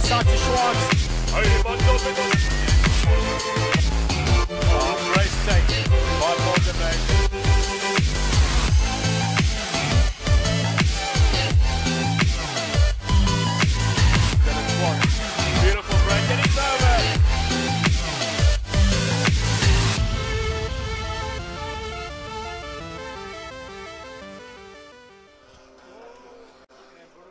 inside to Schwartz. Oh, great take by Paarl. Beautiful break, and he's over.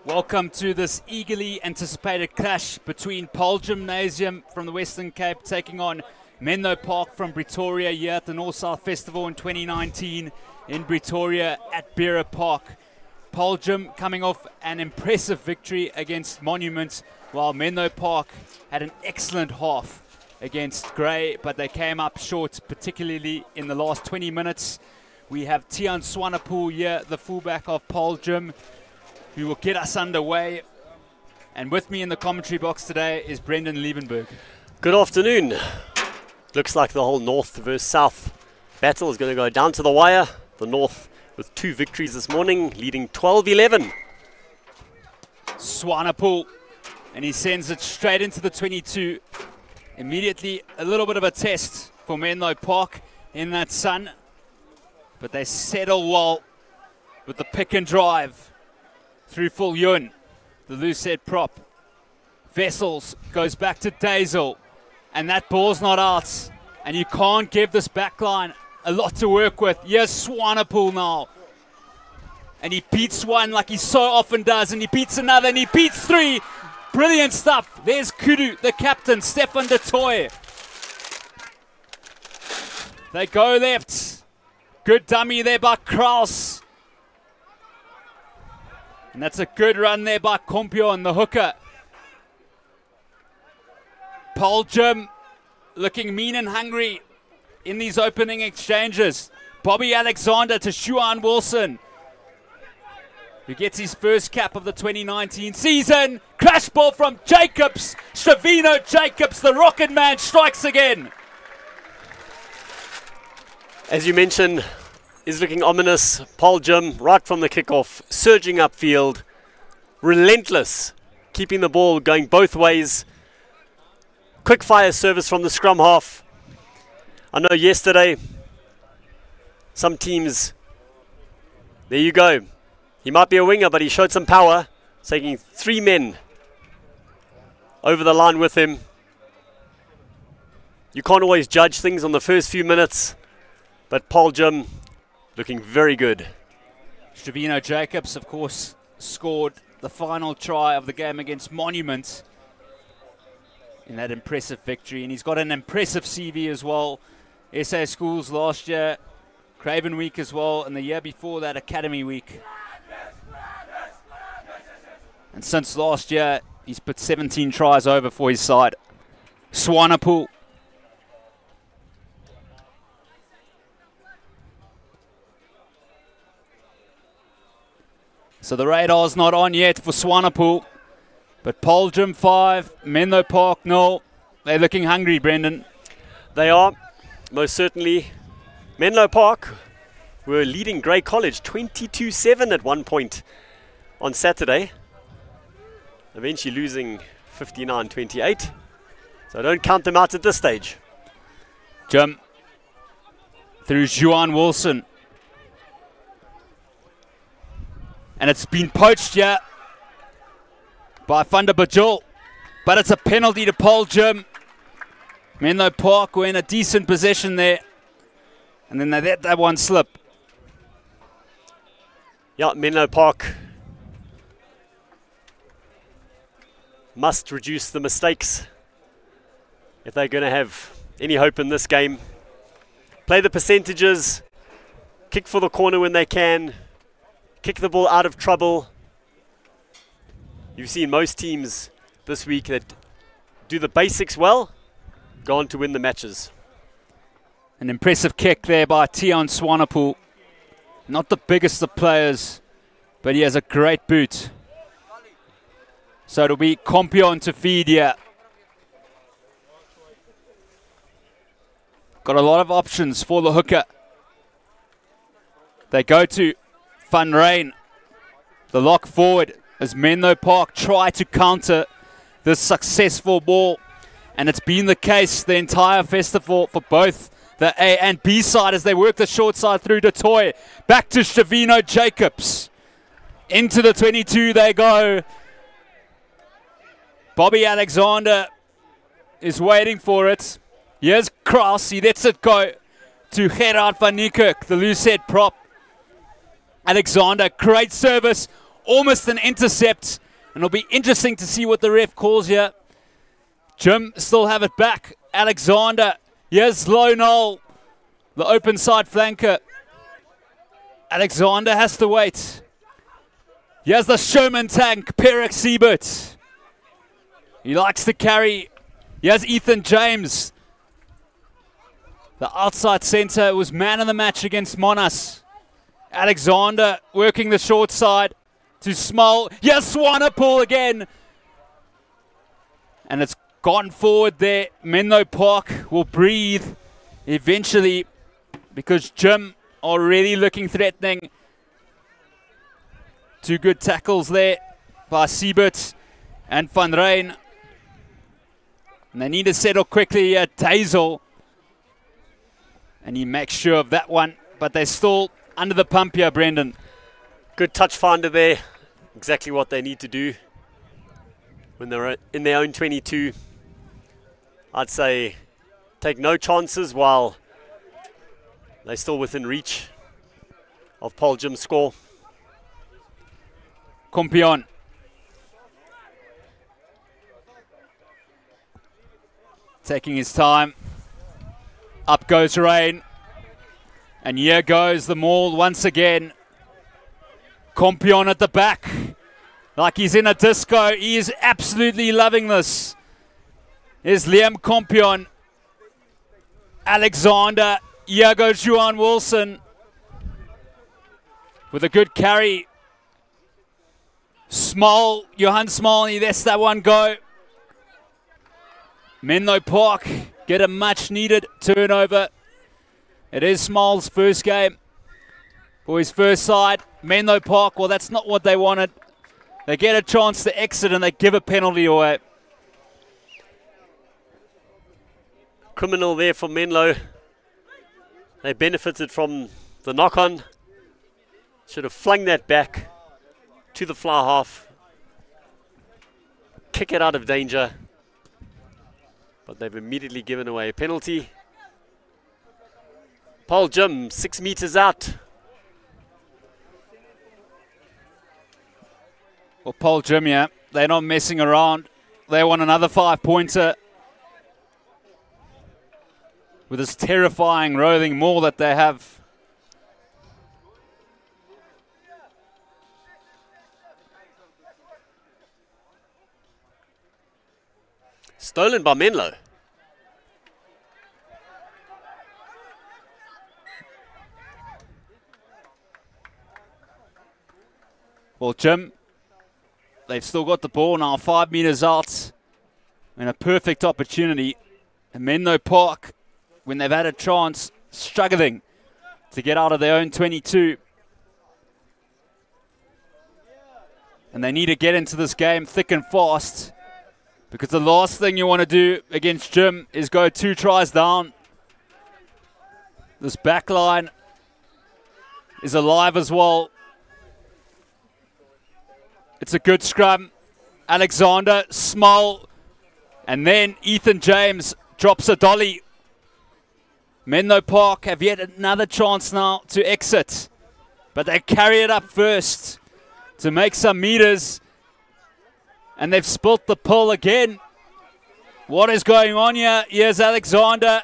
Welcome to this eagerly anticipated clash between Paarl Gymnasium from the Western Cape taking on Menlopark from Pretoria here at the North-South Festival in 2019 in Pretoria at Beera Park. Paarl Gym coming off an impressive victory against Monument, while Menlopark had an excellent half against Grey, but they came up short, particularly in the last 20 minutes. We have Tiaan Swanepoel here, the fullback of Paarl Gym, who will get us underway. And with me in the commentary box today is Brendan Liebenberg. Good afternoon. Looks like the whole North versus South battle is going to go down to the wire. The North with 2 victories this morning, leading 12-11. Swanepoel, and he sends it straight into the 22. Immediately a little bit of a test for Menlopark in that sun, but they settle well with the pick and drive through Viljoen, the loose head prop. Wessels goes back to Dazel, and that ball's not out, and you can't give this back line a lot to work with. Here's Swanepoel now, and he beats one like he so often does, and he beats another, and he beats 3. Brilliant stuff. There's Kudu, the captain, Stefan de Toy. They go left. Good dummy there by Kraus. And that's a good run there by Kompion, the hooker. Paarl Gym looking mean and hungry in these opening exchanges. Bobby Alexander to Shuan Wilson, who gets his first cap of the 2019 season. Crash ball from Jacobs. Stravino Jacobs, the rocket man, strikes again. As you mentioned, is looking ominous. Paarl Gym, right from the kickoff, surging upfield, relentless, keeping the ball going both ways. Quick fire service from the scrum half. I know yesterday, some teams, there you go. He might be a winger, but he showed some power, taking 3 men over the line with him. You can't always judge things on the first few minutes, but Paarl Gym looking very good. Stravino Jacobs, of course, scored the final try of the game against Monument in that impressive victory. And he's got an impressive CV as well. SA Schools last year, Craven Week as well, and the year before that, Academy Week. And since last year, he's put 17 tries over for his side. Swanepoel. So the radar's not on yet for Swanepoel. But Paarl Gym 5, Menlopark 0. They're looking hungry, Brendan. They are, most certainly. Menlopark were leading Grey College 22-7 at one point on Saturday. Eventually losing 59-28. So don't count them out at this stage. Jim through Juan Wilson. And it's been poached here by Thunder Bajul. But it's a penalty to Paarl Gym. Menlopark were in a decent possession there. And then they let that one slip. Yeah, Menlopark must reduce the mistakes if they're going to have any hope in this game. Play the percentages, kick for the corner when they can, kick the ball out of trouble. You've seen most teams this week that do the basics well, go on to win the matches. An impressive kick there by Tiaan Swanepoel. Not the biggest of players, but he has a great boot. So it'll be Kompion to feed here. Got a lot of options for the hooker. They go to Van Rijn. The lock forward as Menlopark try to counter this successful ball. And it's been the case the entire festival for both the A and B side as they work the short side through to Toy. Back to Shavino Jacobs. Into the 22 they go. Bobby Alexander is waiting for it. Here's Kraus. He lets it go to Gerard van Niekerk, the loose head prop. Alexander, great service. Almost an intercept. And it'll be interesting to see what the ref calls here. Jim still have it back. Alexander. Here's Lonol, the open side flanker. Alexander has to wait. Here's the showman tank, Perek Siebert. He likes to carry. Here's Ethan James. The outside centre was man of the match against Monas. Alexander working the short side to Small. Here's Swanepoel again. And it's gone forward there. Menlopark will breathe eventually because Jim already looking threatening. Two good tackles there by Siebert and Van Rijn. And they need to settle quickly at Tazel. And he makes sure of that one. But they're still under the pump here, Brendan. Good touch finder there. Exactly what they need to do when they're in their own 22. I'd say take no chances while they're still within reach of Paarl Jim's score. Kompion. Taking his time. Up goes Rain. And here goes the maul once again. Kompion at the back. Like he's in a disco. He is absolutely loving this. Here's Liam Kompion. Alexander. Here goes Juan Wilson. With a good carry. Small. Johan Small. He lets that one go. Menlopark get a much needed turnover. It is Small's first game. For his first side. Menlopark. Well, that's not what they wanted. They get a chance to exit and they give a penalty away. Criminal there for Menlo. They benefited from the knock-on. Should have flung that back to the fly half. Kick it out of danger. But they've immediately given away a penalty. Paarl Jim, 6 meters out. Well, Paarl Jim, yeah, they're not messing around. They want another 5-pointer. With this terrifying rolling maul that they have. Stolen by Menlo. Well, Jim, they've still got the ball now, 5 meters out. And a perfect opportunity. And Menlopark, when they've had a chance, struggling to get out of their own 22. And they need to get into this game thick and fast. Because the last thing you want to do against Jim is go 2 tries down. This back line is alive as well. It's a good scrum. Alexander, Small, and then Ethan James drops a dolly. Menlopark have yet another chance now to exit. But they carry it up first to make some meters. And they've spilt the pull again. What is going on here? Here's Alexander.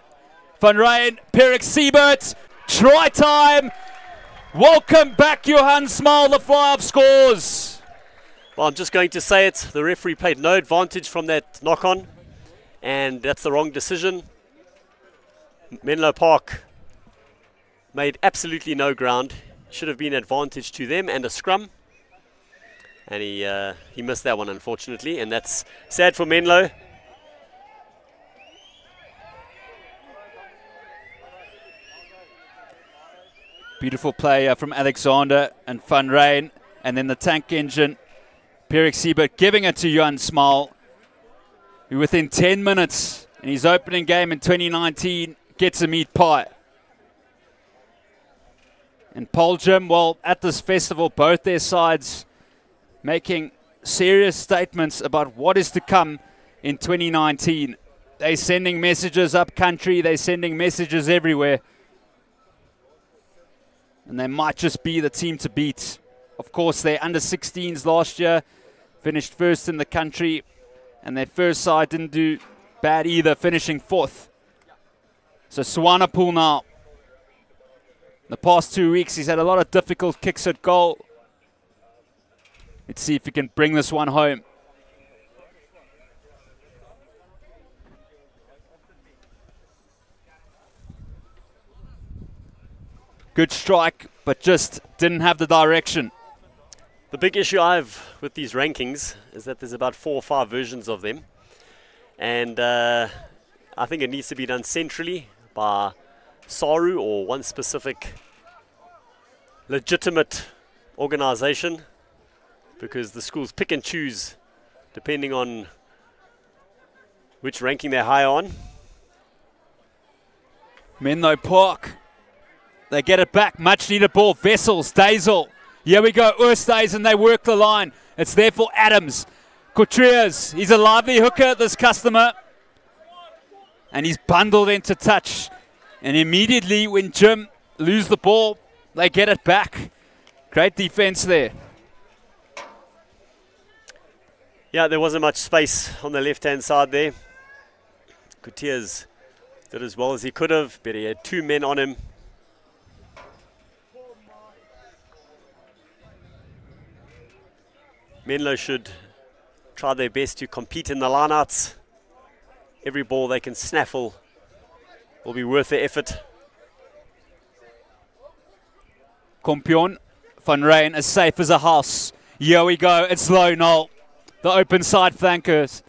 Van Rijn, Perek Siebert. Try time. Welcome back, Johan Small. The fly-off scores. Well, I'm just going to say it. The referee played no advantage from that knock-on. And that's the wrong decision. Menlopark made absolutely no ground. Should have been advantage to them and a scrum. And he missed that one, unfortunately. And that's sad for Menlo. Beautiful play from Alexander and Van Rijn. And then the tank engine. Perek Siebert giving it to Johan Small. who within 10 minutes in his opening game in 2019 gets a meat pie. And Paarl, well, at this festival, both their sides making serious statements about what is to come in 2019. They're sending messages up country, they're sending messages everywhere. And they might just be the team to beat. Of course, their under-16s last year finished first in the country, and their first side didn't do bad either, finishing fourth. So Swanepoel now. The past 2 weeks, he's had a lot of difficult kicks at goal. Let's see if he can bring this one home. Good strike, but just didn't have the direction. The big issue I have with these rankings is that there's about 4 or 5 versions of them. And I think it needs to be done centrally by SARU or one specific legitimate organization, because the schools pick and choose depending on which ranking they're high on. Menlopark, they get it back, much needed ball. Wessels, Dazel, here we go, Oosthuizen, they work the line. It's there for Adams. Couturiers, he's a lively hooker, this customer. And he's bundled into touch. And immediately when Jim lose the ball, they get it back. Great defense there. Yeah, there wasn't much space on the left-hand side there. Couturiers did as well as he could have, but he had 2 men on him. Menlo should try their best to compete in the lineouts. Every ball they can snaffle will be worth the effort. Kompion van Rijn as safe as a house. Here we go, it's low, Noel. The open side flankers.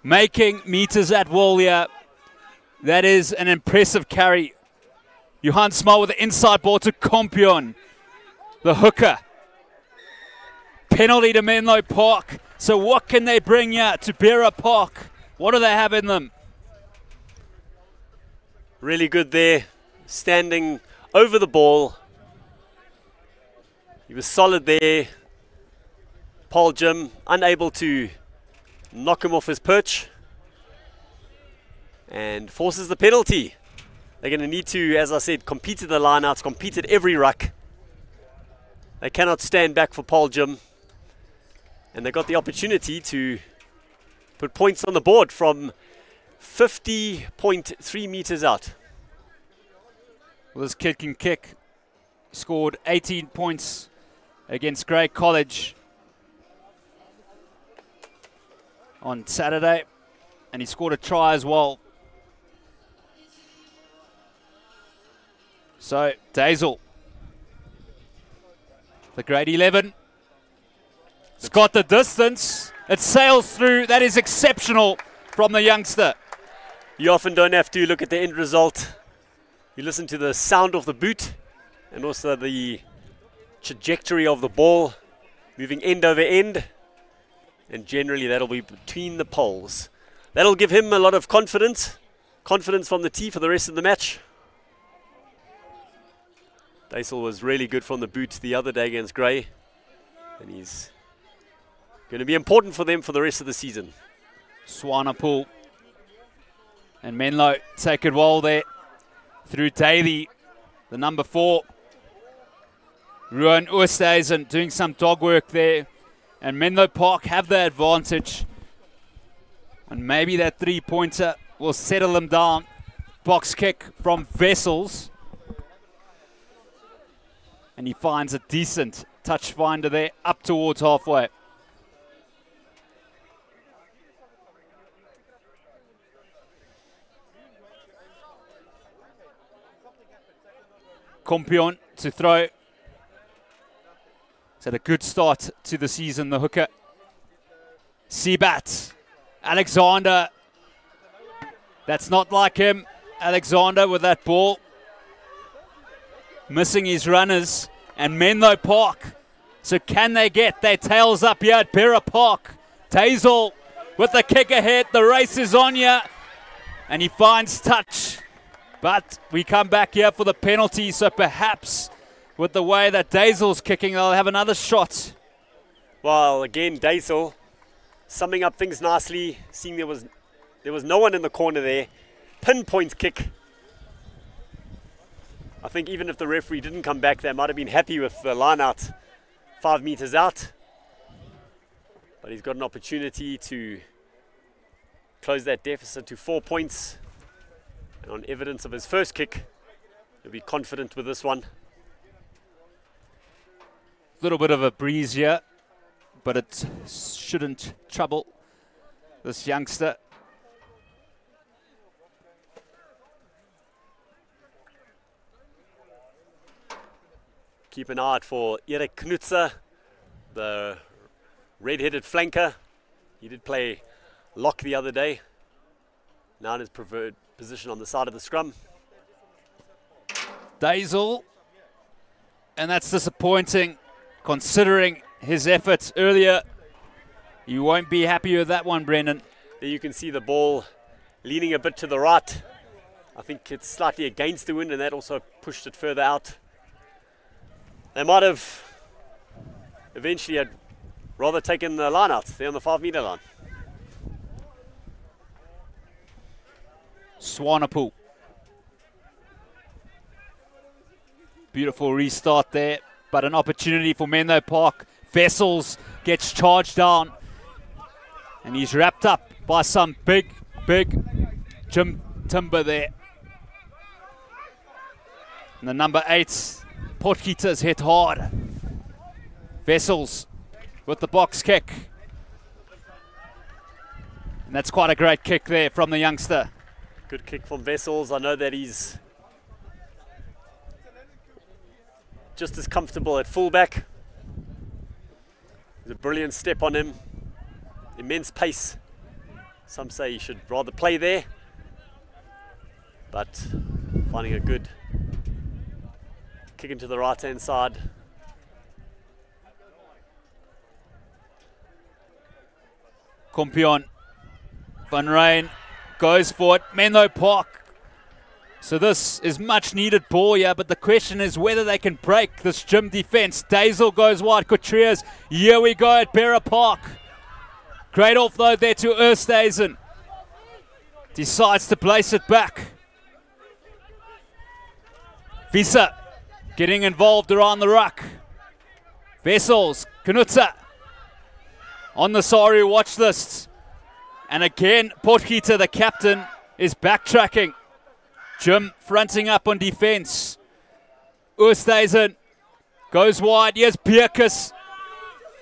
Making meters at wall here. That is an impressive carry. Johan Small with the inside ball to Kompion. The hooker. Penalty to Menlopark. So what can they bring here to Beira Park? What do they have in them? Really good there. Standing over the ball. He was solid there. Paarl unable to knock him off his perch. And forces the penalty. They're going to need to, as I said, compete at the lineouts, compete at every ruck. They cannot stand back for Paarl. And they got the opportunity to put points on the board from 50.3 meters out. Well, this kid can kick. Scored 18 points against Grey College on Saturday, and he scored a try as well. So Dazel, the grade 11, it's got the distance. It sails through. That is exceptional from the youngster. You often don't have to look at the end result. You listen to the sound of the boot and also the trajectory of the ball moving end over end, and generally that'll be between the poles. That'll give him a lot of confidence from the tee for the rest of the match. Dazel was really good from the boot the other day against Grey, and he's going to be important for them for the rest of the season. Swanepoel and Menlo take it well there through Daly, the number 4. Ruan Oosthuizen doing some dog work there, and Menlopark have the advantage, and maybe that 3-pointer will settle them down. Box kick from Wessels, and he finds a decent touch finder there up towards halfway. Kompion to throw. He's had a good start to the season, the hooker. Seabat. Alexander. That's not like him. Alexander with that ball. Missing his runners. And Menlopark. So can they get their tails up here at Beira Park? Dazel with the kick ahead. The race is on here. And he finds touch. But we come back here for the penalty. So perhaps with the way that Dazel's kicking, they'll have another shot. Well, again, Dazel summing up things nicely. Seeing there was no one in the corner there. Pinpoint kick. I think even if the referee didn't come back, they might have been happy with the line out 5 meters out. But he's got an opportunity to close that deficit to 4 points. And on evidence of his first kick, he'll be confident with this one. A little bit of a breeze here, but it shouldn't trouble this youngster. Keep an eye out for Erik Knutser, the red-headed flanker. He did play lock the other day. Now in his preferred position on the side of the scrum. Dazel, and that's disappointing considering his efforts earlier. You won't be happy with that one, Brendan. There you can see the ball leaning a bit to the right. I think it's slightly against the wind, and that also pushed it further out. They might have eventually had rather taken the line out there on the 5 meter line. Swanepoel. Beautiful restart there, but an opportunity for Menlopark. Vessels gets charged down, and he's wrapped up by some big Jim Timber there. And the number 8, Potgieter's hit hard. Vessels with the box kick. And that's quite a great kick there from the youngster. Good kick from Vessels. I know that he's just as comfortable at fullback. There's a brilliant step on him. Immense pace. Some say he should rather play there, but finding a good kick into the right hand side. Kompion Van Rijn goes for it. Menlopark. So this is much needed ball here, but the question is whether they can break this gym defense. Dazel goes wide. Couturiers. Here we go at Beara Park. Great offload there to Oosthuizen. Decides to place it back. Visa getting involved around the ruck. Vessels, Knutser on the sorry watch list. And again, Potgieter, the captain, is backtracking. Jim fronting up on defense. Oosthuizen goes wide. Here's Bierkus.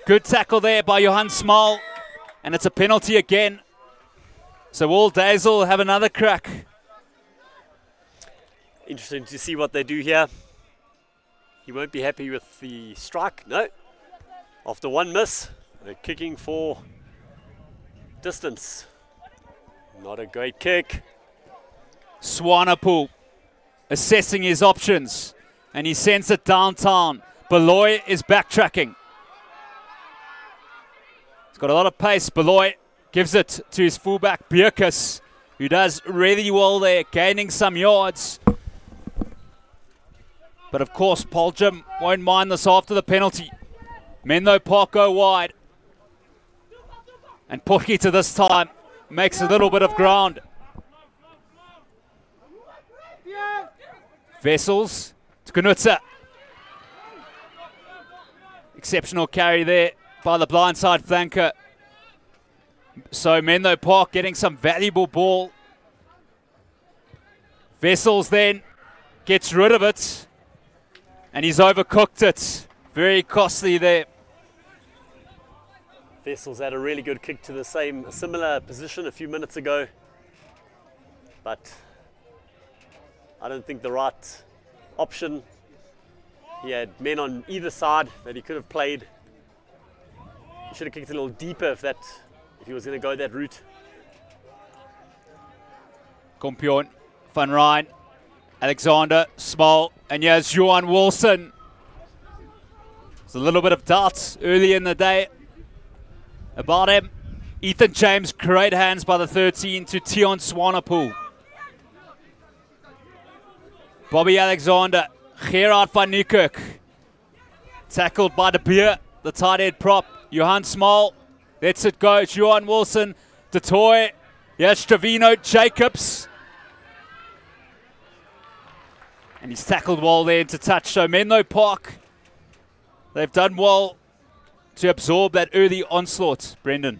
Good tackle there by Johan Smal. And it's a penalty again. So will Dazel have another crack? Interesting to see what they do here. He won't be happy with the strike. No. After one miss, they're kicking for distance. Not a great kick. Swanepoel assessing his options, and he sends it downtown. Beloy is backtracking. He's got a lot of pace. Beloy gives it to his fullback Bierkus, who does really well there, gaining some yards. But of course, Paarl won't mind this after the penalty. Menlopark go wide. And Potgieter this time makes a little bit of ground. Vessels to Knutser. Exceptional carry there by the blindside flanker. So Menlopark getting some valuable ball. Vessels then gets rid of it. And he's overcooked it. Very costly there. Vessels had a really good kick to the similar position a few minutes ago. But I don't think the right option. He had men on either side that he could have played. He should have kicked a little deeper if he was going to go that route. Kompion, Van Rijn, Alexander, Small, and here's Johan Wilson. There's a little bit of doubts early in the day about him. Ethan James, great hands by the 13 to Tion Swanepoel. Bobby Alexander, Gerard van Niekerk. Tackled by De Beer, the tight head prop. Johan Small, lets it go. Juan Wilson, De Toy. Yes, Trevino Jacobs. And he's tackled well there into touch. So Menlopark, they've done well to absorb that early onslaught, Brendan.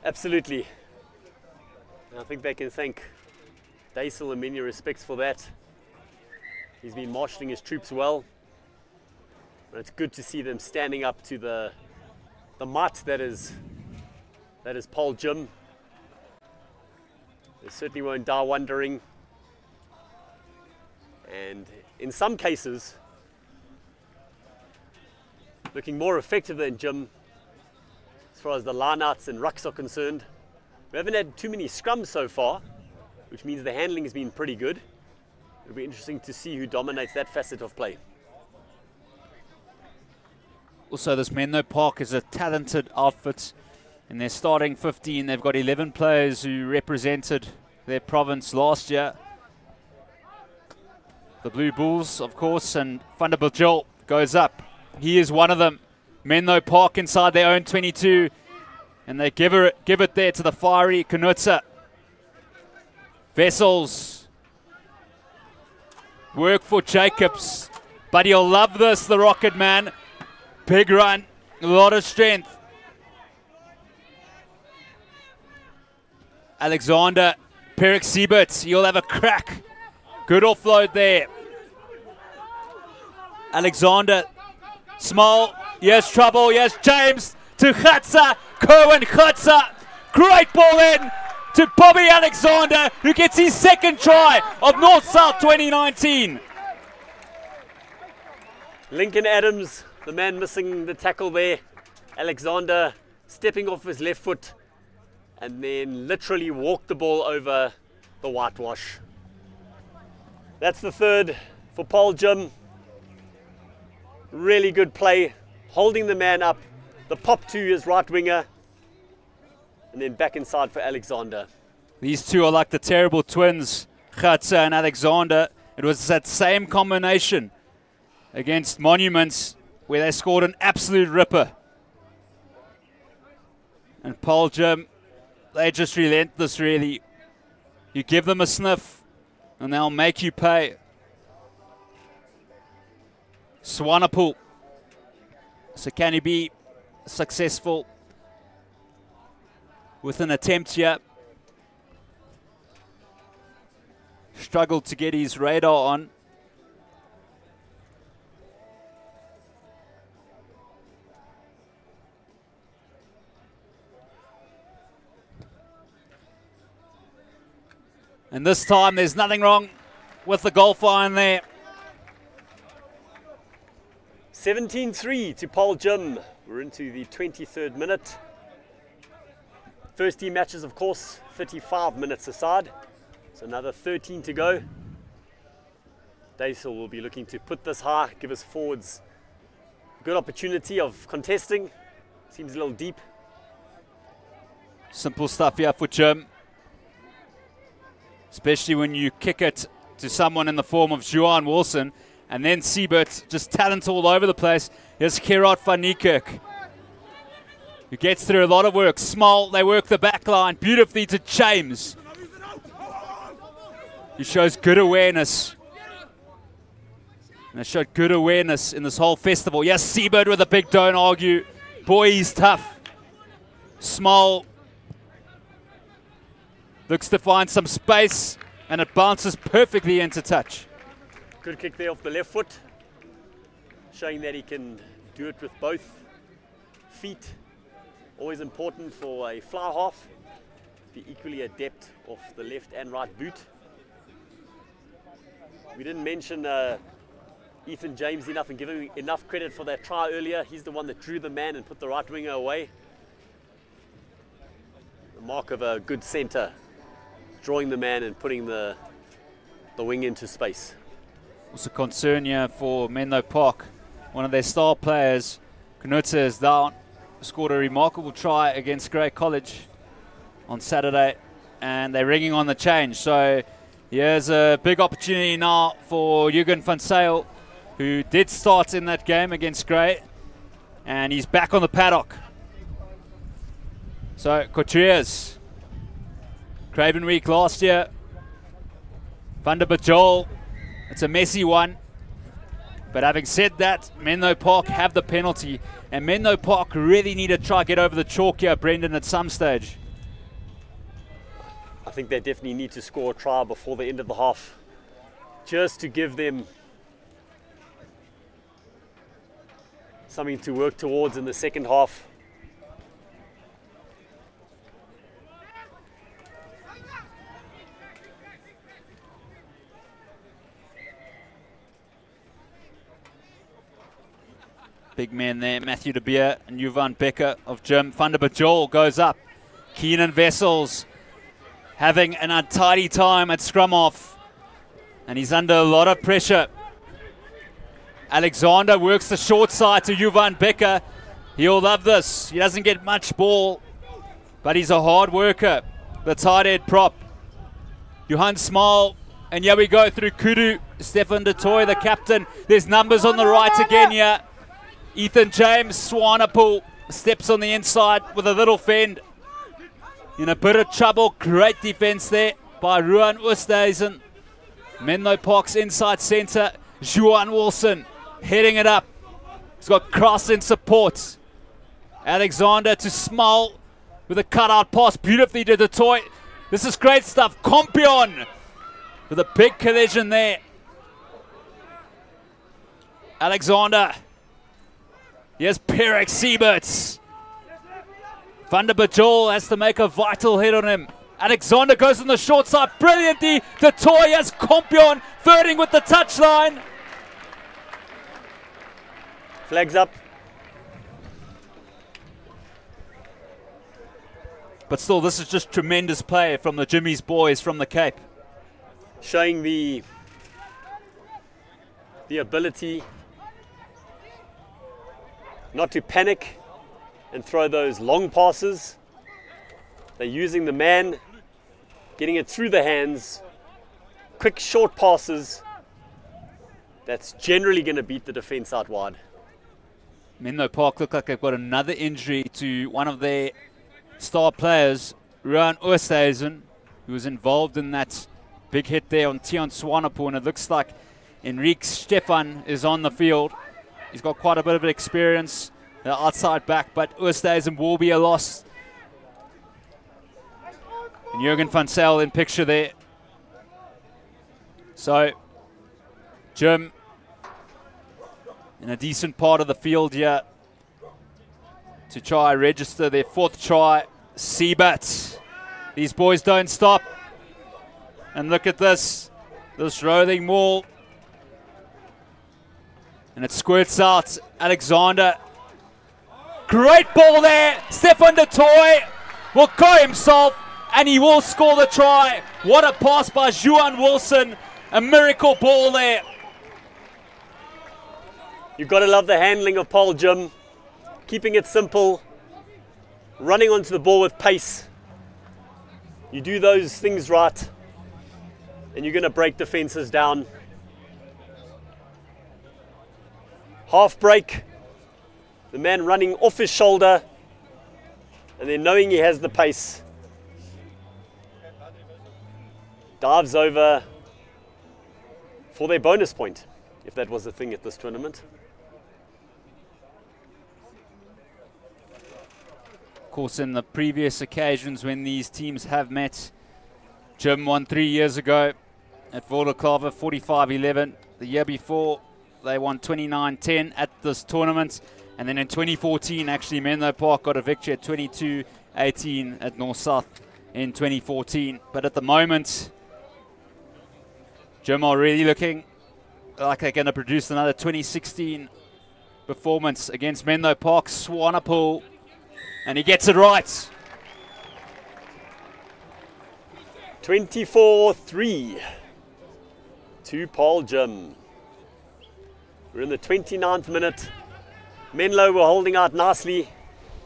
Absolutely. And I think they can thank Daisel in many respects for that. He's been marshalling his troops well. And it's good to see them standing up to the might that is Paarl Gym. They certainly won't die wondering. And in some cases, looking more effective than Gym as far as the lineouts and rucks are concerned. We haven't had too many scrums so far, which means the handling has been pretty good. It'll be interesting to see who dominates that facet of play. Also, this Menlopark is a talented outfit. In their starting 15, they've got 11 players who represented their province last year. The Blue Bulls, of course, and Van der Bijl goes up. He is one of them. Menlopark inside their own 22. And they give it there to the fiery Knutzer. Vessels. Work for Jacobs. But he'll love this, the Rocket Man. Big run. A lot of strength. Alexander. Perek Siebert. He'll have a crack. Good offload there. Alexander. Small. Yes, trouble. Yes, James to Gatsa. Cohen Gatsa. Great ball in to Bobby Alexander, who gets his second try of North-South 2019. Lincoln Adams, the man missing the tackle there. Alexander stepping off his left foot and then literally walked the ball over the whitewash. That's the third for Paarl Gym. Really good play, holding the man up. The pop to his right winger, and then back inside for Alexander. These two are like the terrible twins, Gatsa and Alexander. It was that same combination against Monuments where they scored an absolute ripper. And Paarl Gym, they just relentless really. You give them a sniff and they'll make you pay. Swanepoel. So can he be successful with an attempt here? Struggled to get his radar on. And this time there's nothing wrong with the golf iron there. 17-3 to Paarl Gym. We're into the 23rd minute. First team matches, of course, 35 minutes aside. So another 13 to go. Daisel will be looking to put this high, give us forwards a good opportunity of contesting. Seems a little deep. Simple stuff here for Gym. Especially when you kick it to someone in the form of Juan Wilson. And then Siebert, just talent all over the place. Here's Gerard van Niekerk, who gets through a lot of work. Small, they work the back line beautifully to James. He shows good awareness. And they showed good awareness in this whole festival. Yes, Siebert with a big don't argue. Boy, he's tough. Small looks to find some space, and it bounces perfectly into touch. Good kick there off the left foot, showing that he can do it with both feet. Always important for a fly half, be equally adept off the left and right boot. We didn't mention Ethan James enough and give him enough credit for that try earlier. He's the one that drew the man and put the right winger away. The mark of a good centre, drawing the man and putting the wing into space. Also concern here for Menlopark. One of their star players, Knutzer, is down. Scored a remarkable try against Grey College on Saturday, and they're ringing on the change. So here's a big opportunity now for Jurgen van Zyl, who did start in that game against Grey, and he's back on the paddock. So Couturiers, Craven Week last year, Van der Bajol, it's a messy one. But having said that, Menlopark have the penalty, and Menlopark really need to try to get over the chalk here, Brendan, at some stage. I think they definitely need to score a try before the end of the half, just to give them something to work towards in the second half. Big men there, Matthew de Beer and Johan Becker of Jim. Van der Bajol goes up. Keenan Vessels having an untidy time at scrum off, and he's under a lot of pressure. Alexander works the short side to Johan Becker. He'll love this. He doesn't get much ball, but he's a hard worker. The tight head prop. Johan Small, and here we go through Kudu. Stefan de Toy, the captain. There's numbers on the right again here. Ethan James, Swanepoel, steps on the inside with a little fend. In a bit of trouble, great defense there by Ruan Oosthuizen. Menlopark's inside centre, Juan Wilson, heading it up. He's got Cross in support. Alexander to Small with a cutout pass, beautifully to Detroit. This is great stuff. Compion with a big collision there. Alexander. Here's Perek Sieberts. Van der Bajol has to make a vital hit on him. Alexander goes on the short side brilliantly. Detroit has Compion flirting with the touchline. Flags up. But still, this is just tremendous play from the Jimmy's boys from the Cape. Showing the ability not to panic and throw those long passes. They're using the man, getting it through the hands, quick short passes. That's generally going to beat the defense out wide. Menlopark look like they've got another injury to one of their star players, Ruan Oosthuizen, who was involved in that big hit there on Tian Swanepoel, and it looks like Enrique Stefan is on the field. He's got quite a bit of experience, the outside back, but Oosthuizen will be a loss. And Jurgen van Zyl in picture there. So, Jim in a decent part of the field here to try register their fourth try. Sieberts. These boys don't stop. And look at this rolling maul. And it squirts out. Alexander. Great ball there. Stefan de Toy will go himself, and he will score the try. What a pass by Juan Wilson. A miracle ball there. You've got to love the handling of Paarl Jim. Keeping it simple. Running onto the ball with pace. You do those things right, and you're going to break defenses down. Half break. The man running off his shoulder, and then knowing he has the pace, dives over for their bonus point, if that was a thing at this tournament. Of course, in the previous occasions when these teams have met, Jim won 3 years ago at Volderklave 45-11. The year before, they won 29-10 at this tournament. And then in 2014, actually, Menlopark got a victory at 22-18 at North-South in 2014. But at the moment, Jim are really looking like they're going to produce another 2016 performance against Menlopark. Swanepoel, and he gets it right. 24-3 to Paarl Jim. We're in the 29th minute. Menlo were holding out nicely.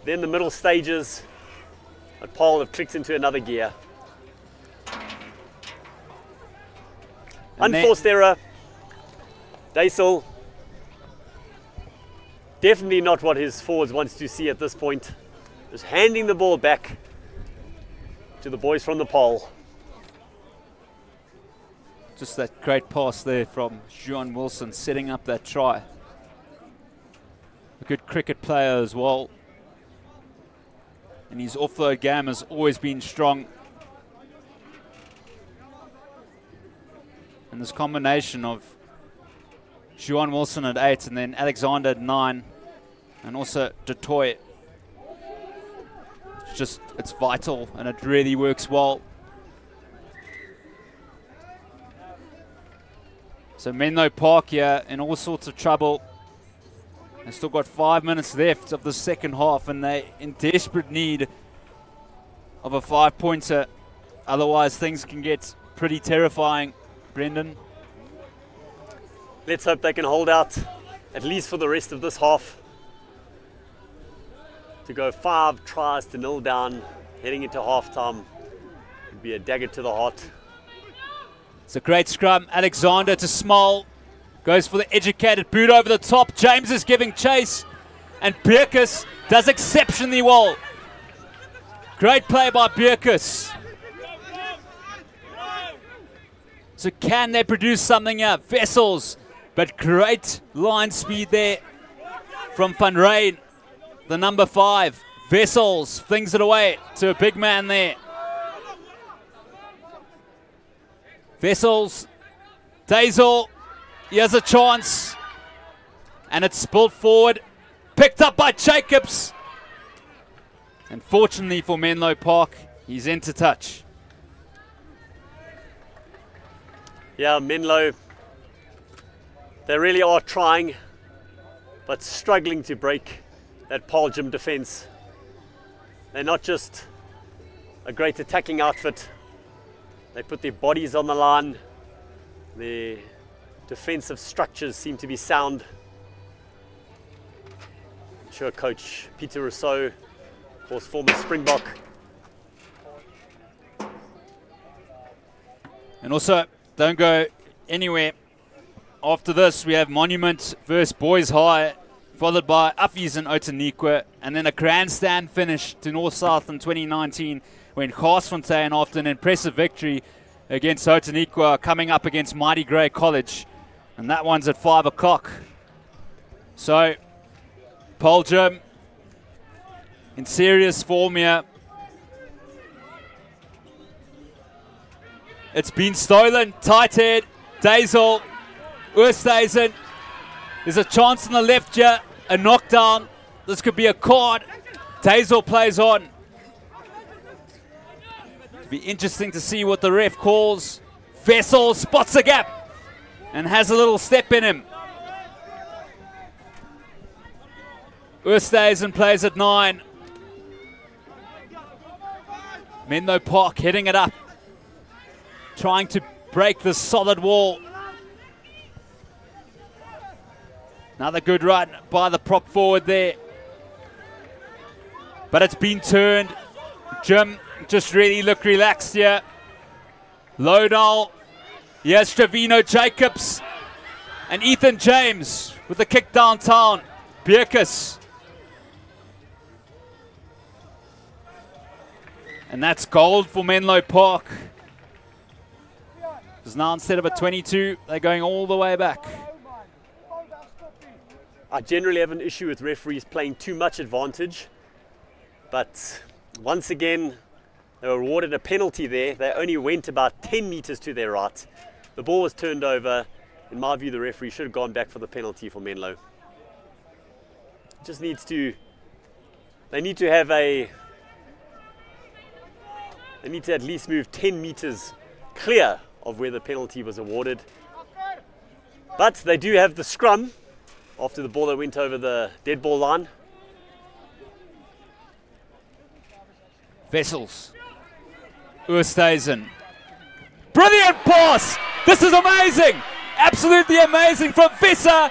Then the middle stages. But Paarl have clicked into another gear. And Unforced error. Daisel. Definitely not what his forwards wants to see at this point. Just handing the ball back to the boys from the Paarl. Just that great pass there from Juan Wilson, setting up that try. A good cricket player as well. And his offload game has always been strong. And this combination of Juan Wilson at 8 and then Alexander at 9 and also Detroit, it's vital and it really works well. So Menlopark here in all sorts of trouble. They've still got 5 minutes left of the second half and they're in desperate need of a 5-pointer. Otherwise things can get pretty terrifying, Brendan. Let's hope they can hold out at least for the rest of this half. To go 5 tries to 0 down, heading into halftime, would be a dagger to the heart. It's a great scrum. Alexander to Small. Goes for the educated boot over the top. James is giving chase. And Bierkus does exceptionally well. Great play by Bierkus. So can they produce something here? Vessels. But great line speed there from Van Rijn. The number 5. Vessels flings it away to a big man there. Vessels, Daisel, he has a chance. And it's spilled forward. Picked up by Jacobs. And fortunately for Menlopark, he's into touch. Yeah, Menlo, they really are trying, but struggling to break that Paarl Gym defense. They're not just a great attacking outfit. They put their bodies on the line. Their defensive structures seem to be sound. I'm sure Coach Peter Rousseau, of course, former Springbok. And also, don't go anywhere. After this, we have Monument versus Boys High, followed by Affies and Outeniqua, and then a grandstand finish to North-South in 2019 when Garsfontein, after an impressive victory against Outeniqua, coming up against Mighty Grey College. And that one's at 5 o'clock. So, Paarl Gym in serious form here. It's been stolen. Tight head. Daisel. Oosthuizen. There's a chance on the left here. A knockdown. This could be a card. Daisel plays on. It'll be interesting to see what the ref calls. Vessel spots a gap and has a little step in him. Oosthuizen plays at 9. Menlopark hitting it up, trying to break the solid wall. Another good run by the prop forward there. But it's been turned. Jim just really look relaxed here. Lodal. Here's Trevino Jacobs. And Ethan James with the kick downtown. Bierkus. And that's gold for Menlopark. Because now instead of a 22, they're going all the way back. I generally have an issue with referees playing too much advantage. But once again, they were awarded a penalty there. They only went about 10 meters to their right. The ball was turned over. In my view, the referee should have gone back for the penalty for Menlo. Just needs to, they need to have a, they need to at least move 10 meters clear of where the penalty was awarded. But they do have the scrum after the ball that went over the dead ball line. Vessels. Oosthuizen. Brilliant pass! This is amazing! Absolutely amazing from Visser.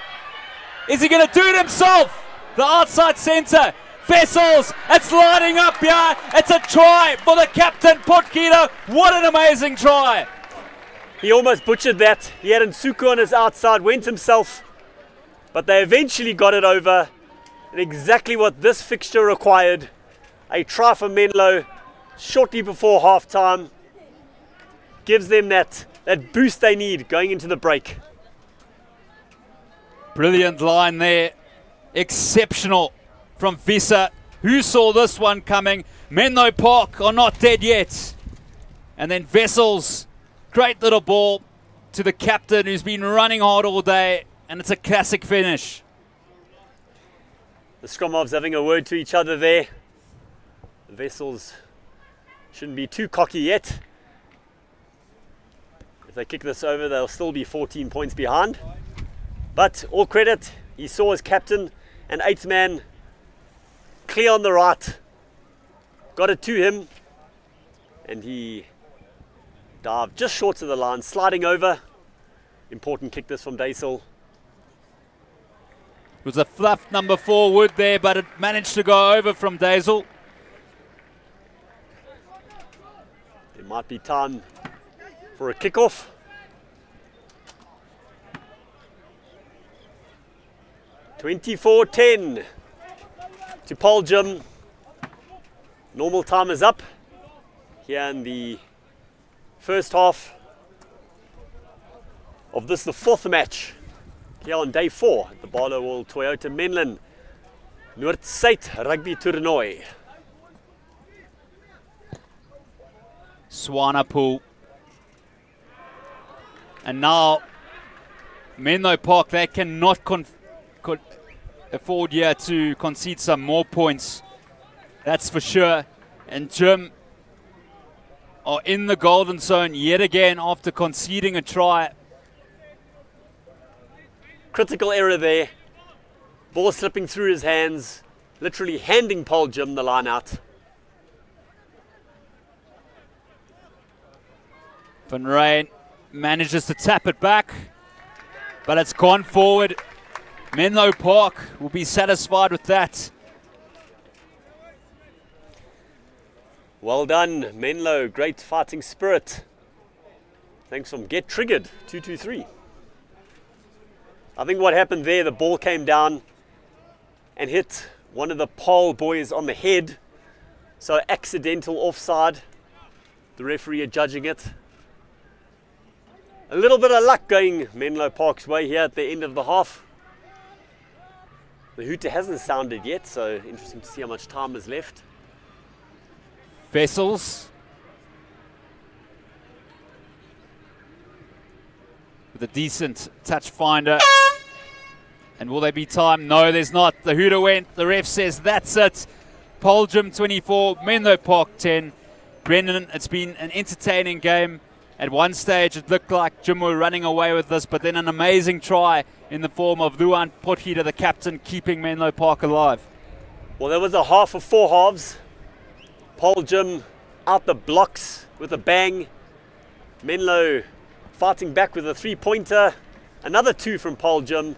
Is he going to do it himself? The outside centre. Vessels, it's lining up here. It's a try for the captain, Potgieter. What an amazing try. He almost butchered that. He had Nsuku on his outside, went himself, but they eventually got it over. And exactly what this fixture required. A try for Menlo shortly before half-time. Gives them that boost they need going into the break. Brilliant line there. Exceptional from Visser. Who saw this one coming? Menlopark are not dead yet. And then Vessels, great little ball to the captain who's been running hard all day, and it's a classic finish. The Scrum-Halves having a word to each other there. The Vessels shouldn't be too cocky yet. If they kick this over, they'll still be 14 points behind. But all credit, he saw his captain and 8th man clear on the right. Got it to him, and he dived just short of the line, sliding over. Important kick this from Daisel. It was a fluff number 4 wood there, but it managed to go over from Daisel. It might be time for a kickoff. (24-10) to Paarl. Normal time is up here in the first half of this, the 4th match here on day 4 at the Paarl Toyota Menlyn Noord Suid Rugby Toernooi. Swanepoel. And now Menlopark, they cannot afford here to concede some more points. That's for sure. And Jim are in the golden zone yet again after conceding a try. Critical error there. Ball slipping through his hands, literally handing Paarl the line out. Van Rijn manages to tap it back, but it's gone forward. Menlopark will be satisfied with that. Well done, Menlo. Great fighting spirit. Thanks from Get Triggered, 223. I think what happened there, the ball came down and hit one of the Paarl boys on the head. So accidental offside. The referee adjudging it. A little bit of luck going Menlopark's way here at the end of the half. The hooter hasn't sounded yet, so interesting to see how much time is left. Vessels with a decent touch finder. And will there be time? No, there's not. The hooter went. The ref says that's it. Paarl 24, Menlopark 10. Brendan, it's been an entertaining game. At one stage, it looked like Jim were running away with this, but then an amazing try in the form of Luan Potgieter, the captain, keeping Menlopark alive. Well, there was a half of 4 halves. Paarl out the blocks with a bang. Menlo fighting back with a 3-pointer. Another 2 from Paarl.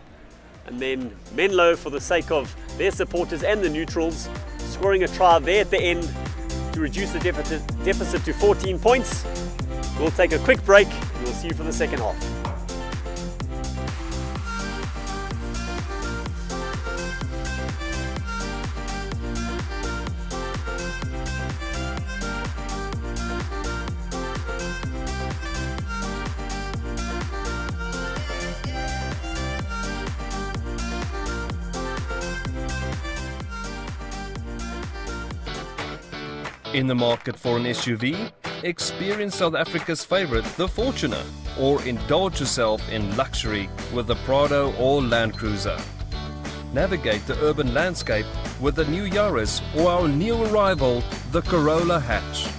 And then Menlo, for the sake of their supporters and the neutrals, scoring a try there at the end to reduce the deficit to 14 points. We'll take a quick break and we'll see you for the second half. In the market for an SUV? Experience South Africa's favorite, the Fortuner, or indulge yourself in luxury with the Prado or Land Cruiser. Navigate the urban landscape with the new Yaris or our new arrival, the Corolla Hatch.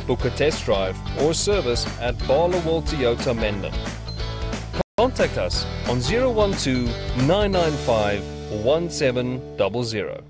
Book a test drive or service at Paarl Toyota Menlyn. Contact us on 012 995 1700.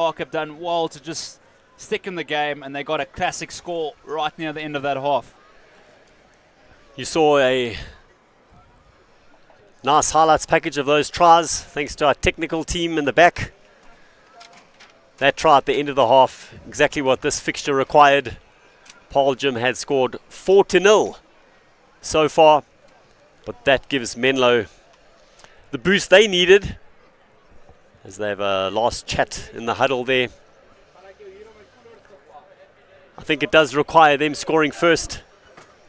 Park have done well to just stick in the game, and they got a classic score right near the end of that half. You saw a nice highlights package of those tries, thanks to our technical team in the back. That try at the end of the half, exactly what this fixture required. Paarl Gym had scored 4-0 so far, but that gives Menlo the boost they needed as they have a last chat in the huddle there. I think it does require them scoring first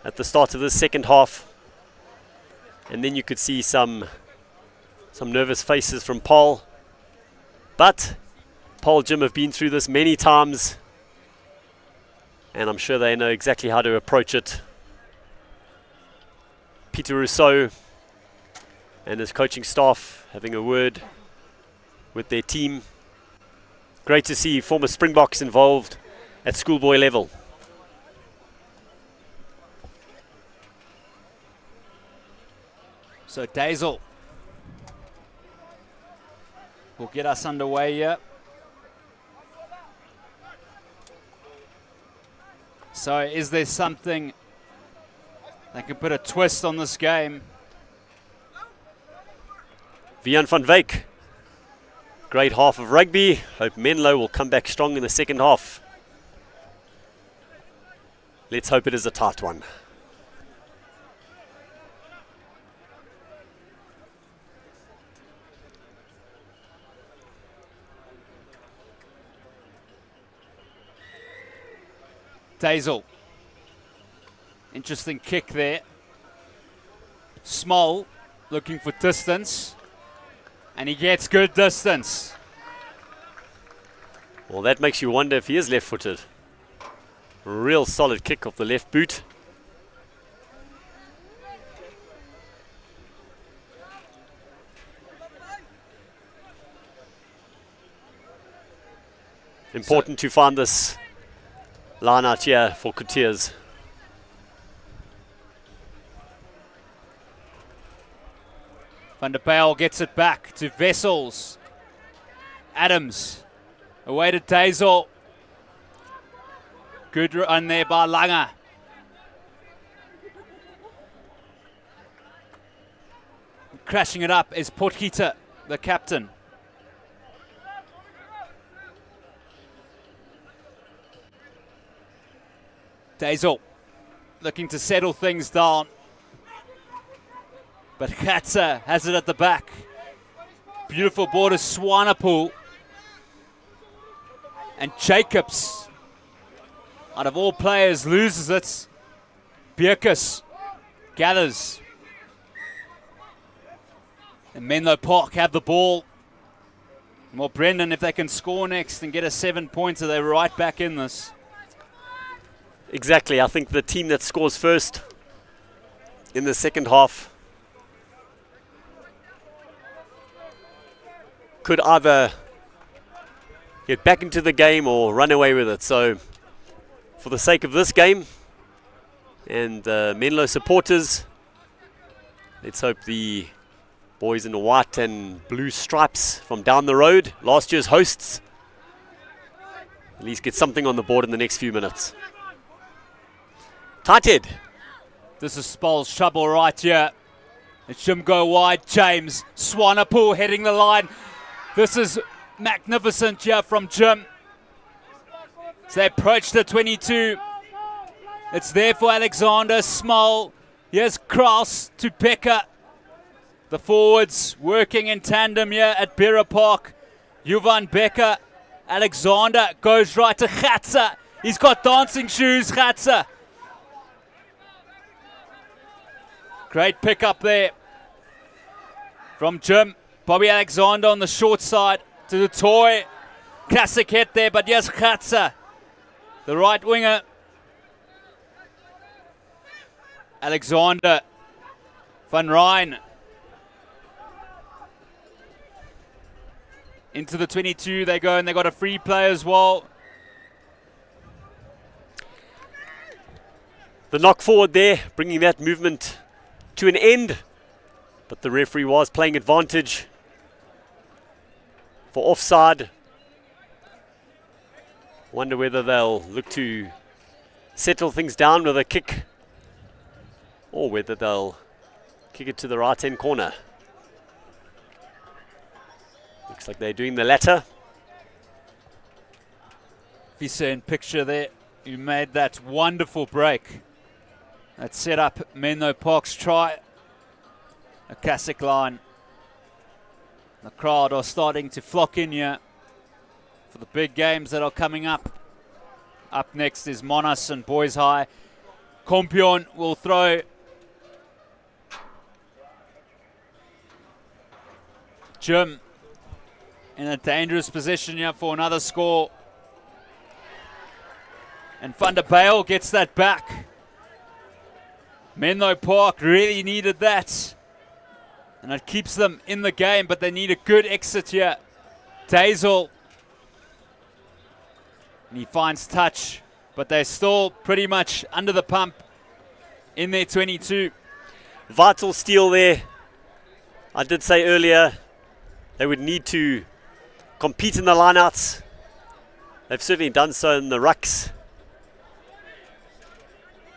at the start of the second half, and then you could see some nervous faces from Paarl. But Paarl Gym have been through this many times, and I'm sure they know exactly how to approach it. Peter Rousseau and his coaching staff having a word with their team. Great to see former Springboks involved at schoolboy level. So Dazel will get us underway here. So is there something that can put a twist on this game? Vian van Wyk. Great half of rugby. Hope Menlo will come back strong in the second half. Let's hope it is a tight one. Dazel. Interesting kick there. Small looking for distance, and he gets good distance. Well, that makes you wonder if he is left-footed. Real solid kick off the left boot. Important to find this line out here for Coutiers. Van der Paarl gets it back to Wessels. Adams away to Dazel. Good run there by Langer. Crashing it up is Potgieter, the captain. Dazel looking to settle things down. But Gatsa has it at the back. Beautiful ball to Swanepoel. And Jacobs, out of all players, loses it. Bierkus gathers. And Menlopark have the ball. Well, Brendan, if they can score next and get a 7-pointer, they're right back in this. Exactly. I think the team that scores first in the second half could either get back into the game or run away with it. So for the sake of this game and Menlo supporters, let's hope the boys in the white and blue stripes from down the road, last year's hosts, at least get something on the board in the next few minutes. Tight head. This is Spall's trouble right here. It's Jim go wide. James Swanepoel heading the line. This is magnificent here from Jim. So they approach the 22. It's there for Alexander. Small. Here's Kraus to Becker. The forwards working in tandem here at Beira Park. Jovan Becker. Alexander goes right to Gatsa. He's got dancing shoes, Gatsa. Great pick up there from Jim. Bobby Alexander on the short side to the toy. Classic hit there, but yes, Gatsa, the right winger. Alexander, Van Rijn. Into the 22 they go, and they got a free play as well. The knock forward there, bringing that movement to an end, but the referee was playing advantage for offside. Wonder whether they'll look to settle things down with a kick, or whether they'll kick it to the right-hand corner. Looks like they're doing the latter. Visa in picture there, who made that wonderful break that set up Menlopark's try. A classic line. The crowd are starting to flock in here for the big games that are coming up. Up next is Monas and Boys High. Kompion will throw. Jim in a dangerous position here for another score. And Van der Bijl gets that back. Menlopark really needed that. And it keeps them in the game, but they need a good exit here. Dazel. And he finds touch, but they're still pretty much under the pump in their 22. Vital steal there. I did say earlier they would need to compete in the lineouts. They've certainly done so in the rucks.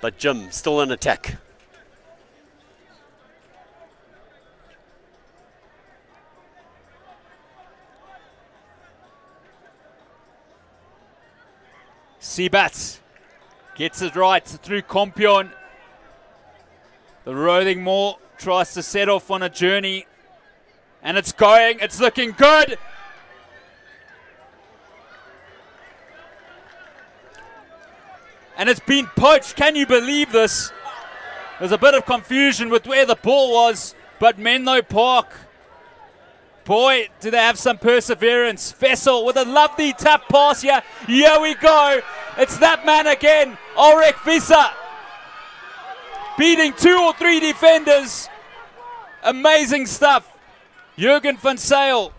But Jim still in attack. Seabat gets it right through Kompion. The Roving Moor tries to set off on a journey. And it's going, it's looking good. And it's been poached, can you believe this? There's a bit of confusion with where the ball was, but Menlopark, boy, do they have some perseverance. Vessel with a lovely tap pass here. Here we go. It's that man again, Ulrich Visa. Beating 2 or 3 defenders. Amazing stuff. Jurgen van Sale.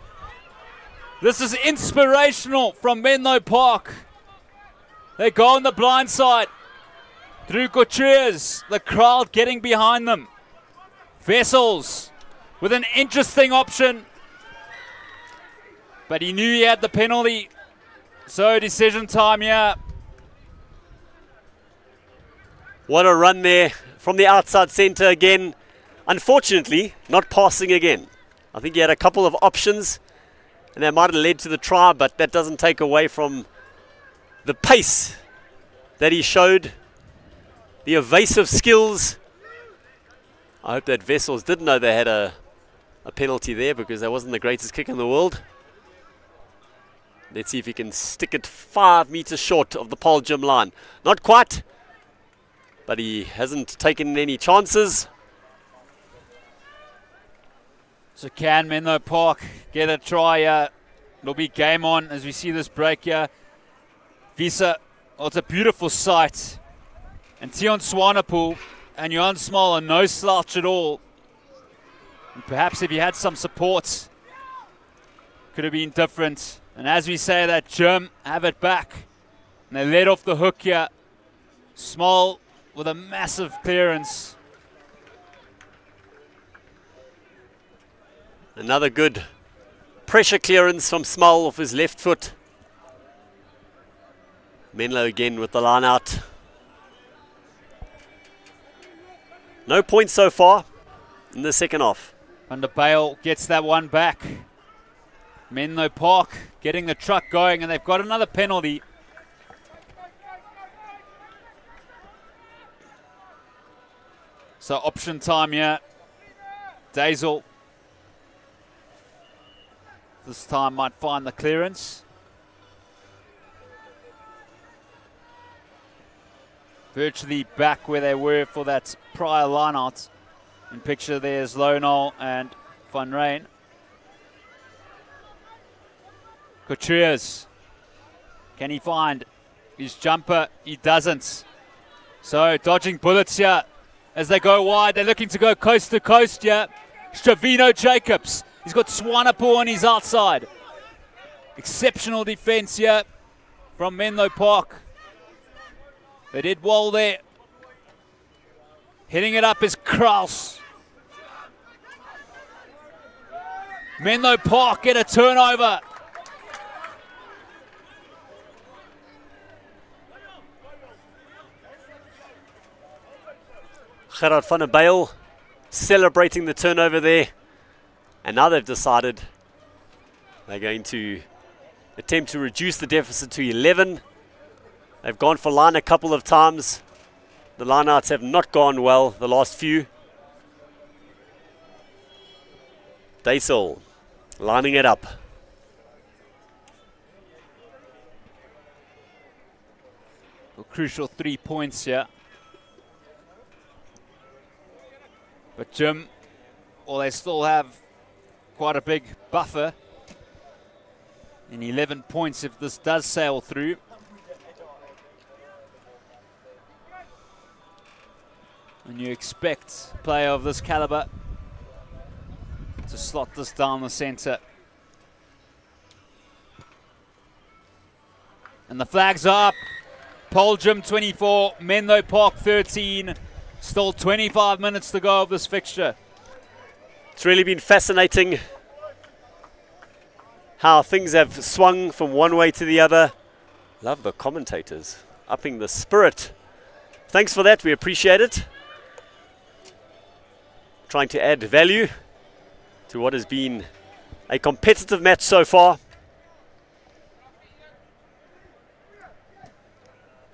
This is inspirational from Menlopark. They go on the blind side. Through Couturiers. The crowd getting behind them. Vessels with an interesting option. But he knew he had the penalty. So decision time here. What a run there from the outside centre again. Unfortunately, not passing again. I think he had a couple of options and that might have led to the try, but that doesn't take away from the pace that he showed, the evasive skills. I hope that Vessels did know they had a penalty there, because that wasn't the greatest kick in the world. Let's see if he can stick it 5 meters short of the Paarl gym line. Not quite, but he hasn't taken any chances. So can Menlopark get a try here? It'll be game on as we see this break here. Visa, oh, it's a beautiful sight. And Tion Swanepoel and Johan Small are no slouch at all. And perhaps if he had some support, could have been different. And as we say that, Germ have it back. And they let off the hook here. Small with a massive clearance. Another good pressure clearance from Small off his left foot. Menlo again with the line out. No points so far in the second half. Van der Bijl gets that one back. Menlopark getting the truck going, and they've got another penalty. So option time here. Dazel this time might find the clearance. Virtually back where they were for that prior line-out. In picture there's Lonal and Van Rijn. Couturiers. Can he find his jumper? He doesn't. So dodging bullets here as they go wide. They're looking to go coast to coast here. Stravino Jacobs. He's got Swanepoel on his outside. Exceptional defense here from Menlopark. They did well there. Hitting it up is Kraus. Menlopark get a turnover. Gerard van der Bijl celebrating the turnover there. And now they've decided they're going to attempt to reduce the deficit to 11. They've gone for line a couple of times. The lineouts have not gone well the last few. Daisel lining it up. A crucial 3 points here. But Jim, well, they still have quite a big buffer in 11 points if this does sail through. And you expect a player of this caliber to slot this down the center. And the flags are up. Paarl 24, Menlopark 13. Still 25 minutes to go of this fixture. It's really been fascinating how things have swung from one way to the other. Love the commentators upping the spirit. Thanks for that, we appreciate it. Trying to add value to what has been a competitive match so far.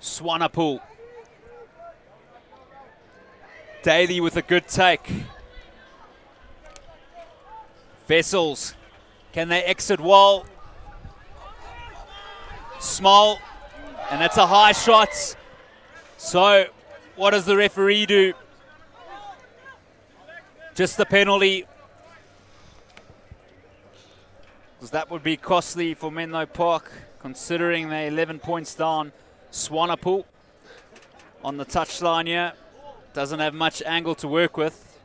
Swanepoel. Daly with a good take. Vessels. Can they exit well? Small. And that's a high shot. So what does the referee do? Just the penalty. Because that would be costly for Menlopark, considering they're 11 points down. Swanepoel on the touchline here. Doesn't have much angle to work with.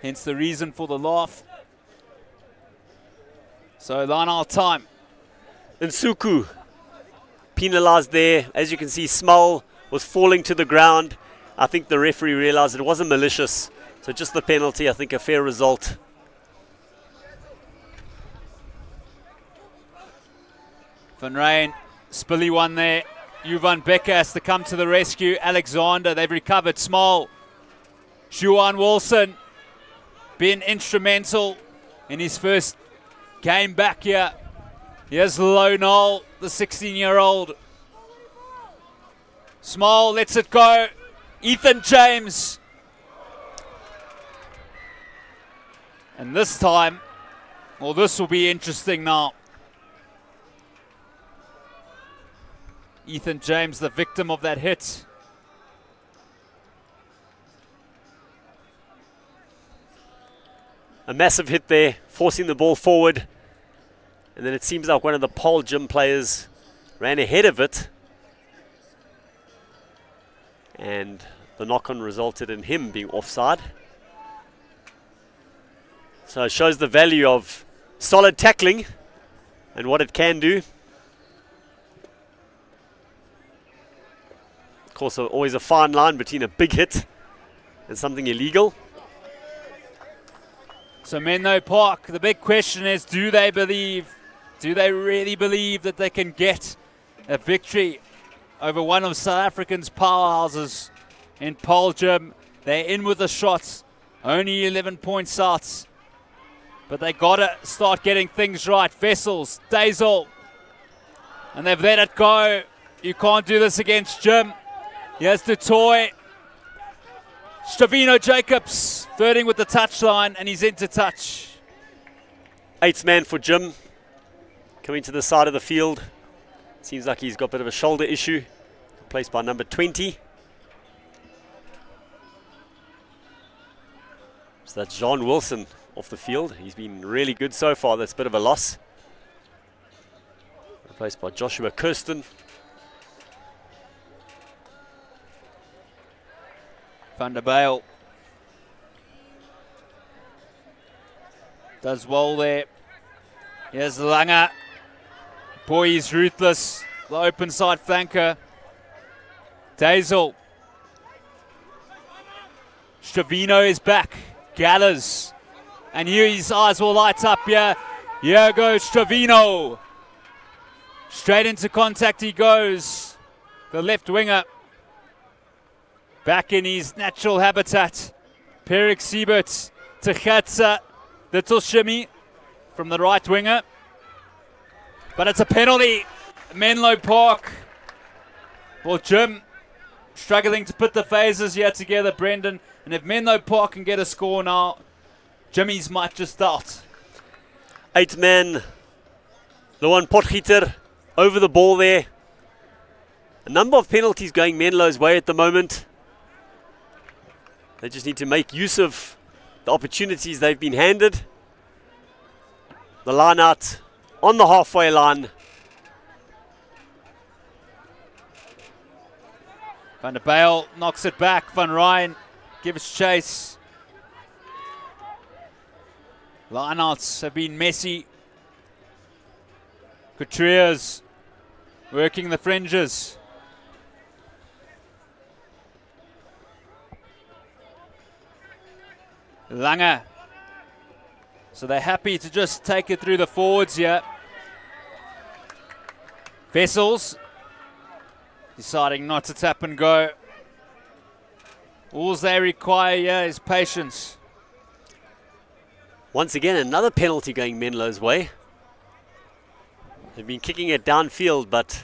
Hence the reason for the laugh. So line out time. Nsuku penalized there. As you can see, Small was falling to the ground. I think the referee realized it wasn't malicious. So just the penalty, I think a fair result. Van Rijn, Spilly one there. Jovan Becker has to come to the rescue. Alexander, they've recovered. Small. Juan Wilson, been instrumental in his first game back here. Here's Lonal, the 16-year-old. Small lets it go. Ethan James. And this time, well, this will be interesting now. Ethan James, the victim of that hit. A massive hit there, forcing the ball forward. And then it seems like one of the Paarl gym players ran ahead of it. And the knock-on resulted in him being offside. So it shows the value of solid tackling and what it can do. Of course, always a fine line between a big hit and something illegal. So Menlopark, the big question is, do they really believe that they can get a victory over one of South Africa's powerhouses in Paarl Gym? They're in with the shots, only 11 points out. But they gotta start getting things right. Vessels, Daisel, and they've let it go. You can't do this against Jim. Here's the toy. Stravino Jacobs flirting with the touchline, and he's into touch. Eighth man for Jim, coming to the side of the field. Seems like he's got a bit of a shoulder issue. Replaced by number 20. So that's John Wilson off the field. He's been really good so far. That's a bit of a loss. Replaced by Joshua Kirsten. Van der Bijl does well there. Here's Langer. Boy, he's ruthless. The open side flanker. Daisel. Stravino is back. Gallers. And here his eyes will light up here. Here goes Stravino. Straight into contact he goes. The left winger. Back in his natural habitat. Perek Siebert to Gatsa, little shimmy from the right winger. But it's a penalty. Menlopark. Well, Jim struggling to put the phases here together, Brendan. And if Menlopark can get a score now, Jimmy's might just start. 8-man, Loan Potgieter over the ball there. A number of penalties going Menlo's way at the moment. They just need to make use of the opportunities they've been handed. The line out on the halfway line. Van der Bijl knocks it back. Van Rijn gives chase. Lineouts have been messy. Couturiers working the fringes. Lange. So they're happy to just take it through the forwards here. Vessels deciding not to tap and go. All they require here is patience. Once again, another penalty going Menlo's way. They've been kicking it downfield, but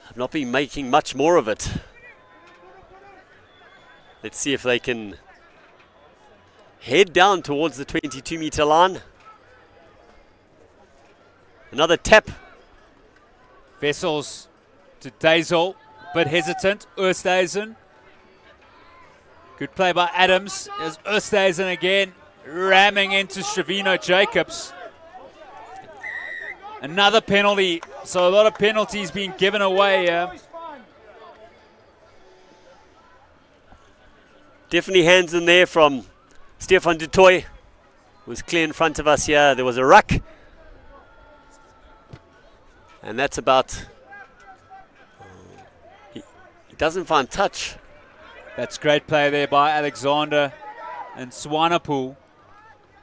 have not been making much more of it. Let's see if they can head down towards the 22-meter line. Another tap. Vessels to Dazel, but hesitant. Oosthuizen. Good play by Adams. There's Oosthuizen again, ramming into Shavino Jacobs. Another penalty. So a lot of penalties being given away here. Definitely hands in there from Stefan du Toit. Was clear in front of us here. There was a ruck. And that's about... He doesn't find touch. That's great play there by Alexander and Swanepoel.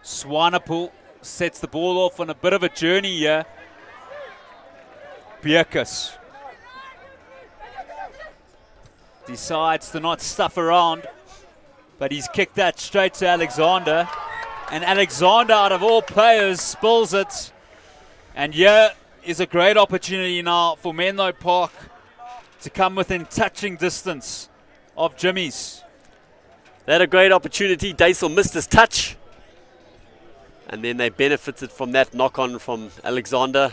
Swanepoel sets the ball off on a bit of a journey here. Bierkus decides to not stuff around, but he's kicked that straight to Alexander. And Alexander, out of all players, spills it. And here is a great opportunity now for Menlopark to come within touching distance of Jimmy's. They had a great opportunity. Dazel missed his touch. And then they benefited from that knock-on from Alexander.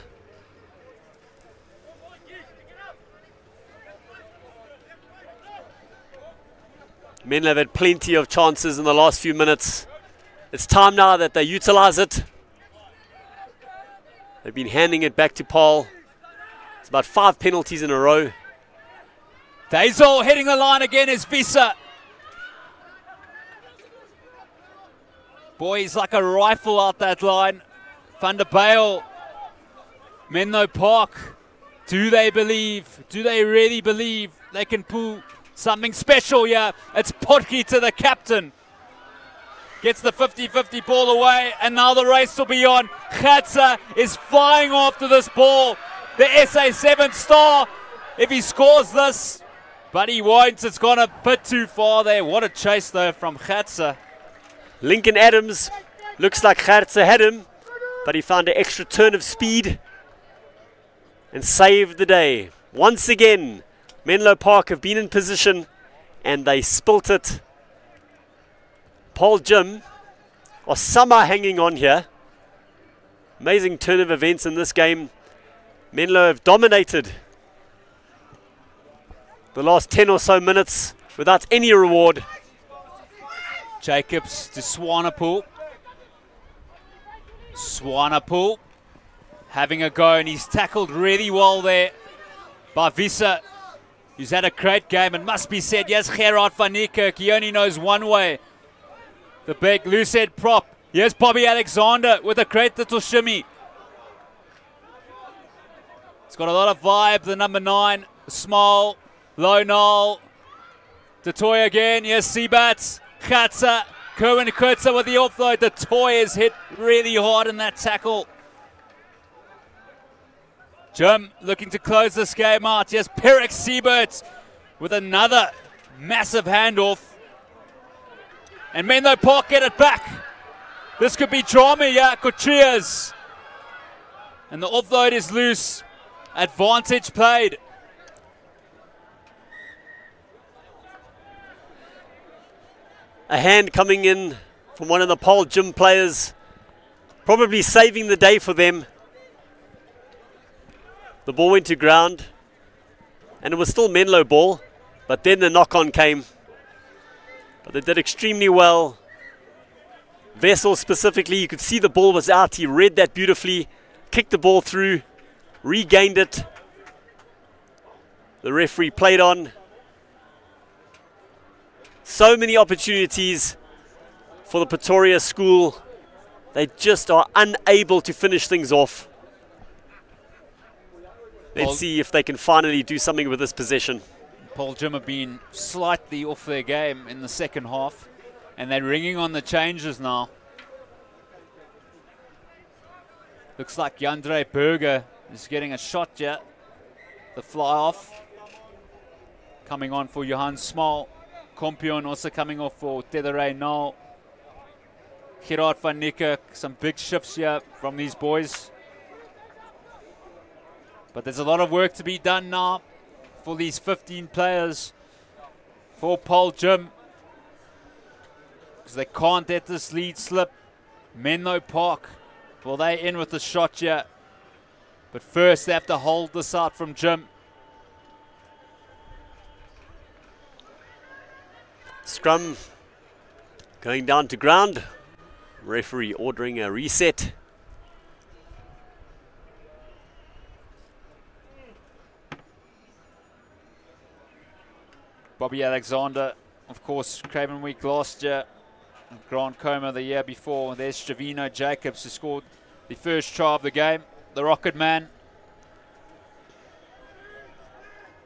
Menlo have had plenty of chances in the last few minutes. It's time now that they utilize it. They've been handing it back to Paarl. It's about 5 penalties in a row. Dazel hitting the line again is Visa. Boy, he's like a rifle out that line. Van der Bijl. Menlopark. Do they believe? Do they really believe they can pull something special here? It's Potgieter to the captain. Gets the 50-50 ball away, and now the race will be on. Gatsa is flying after this ball. The SA7 star, if he scores this, but he won't. It's gone a bit too far there. What a chase, though, from Gatsa. Lincoln Adams, looks like Gatsa had him, but he found an extra turn of speed and saved the day. Once again, Menlopark have been in position, and they spilt it. Paarl Jim are somehow hanging on here. Amazing turn of events in this game. Menlo have dominated the last 10 or so minutes without any reward. Jacobs to Swanepoel. Swanepoel having a go, and he's tackled really well there by Visa, who's had a great game. And must be said, yes, Gerard van Niekerk, he only knows one way. The big loose head prop. Here's Bobby Alexander with a great little shimmy. It's got a lot of vibe, the number 9. Small, low null. Du Toit again. Here's Seabats. Gatsa. Kerwin Kurtzer with the offload. Du Toit is hit really hard in that tackle. Jim looking to close this game out. Yes, Perek Siebert with another Massive handoff. And Menlopark get it back. This could be drama here. Couturiers. And the offload is loose. Advantage played. A hand coming in from one of the Paarl gym players. Probably saving the day for them. The ball went to ground. And it was still Menlo ball. But then the knock-on came. But they did extremely well. Vessel specifically, you could see the ball was out. He read that beautifully. Kicked the ball through. Regained it. The referee played on. So many opportunities for the Pretoria school. They just are unable to finish things off. Let's see if they can finally do something with this possession. Paarl Gym have been slightly off their game in the second half, and they're ringing on the changes now. Looks like Jandre Burger is getting a shot yet. The fly off. Coming on for Johan Small. Kompion also coming off for Tedere now. Gerard van Niekerk, some big shifts here from these boys. But there's a lot of work to be done now for these 15 players for Paarl Gym, because they can't let this lead slip. Menlopark, well, they in with the shot here, but first they have to hold this out from Gym. Scrum going down to ground. Referee ordering a reset. Bobby Alexander, of course, Craven Week last year, Grand Coma the year before. There's Stravino Jacobs, who scored the first try of the game, the Rocket Man.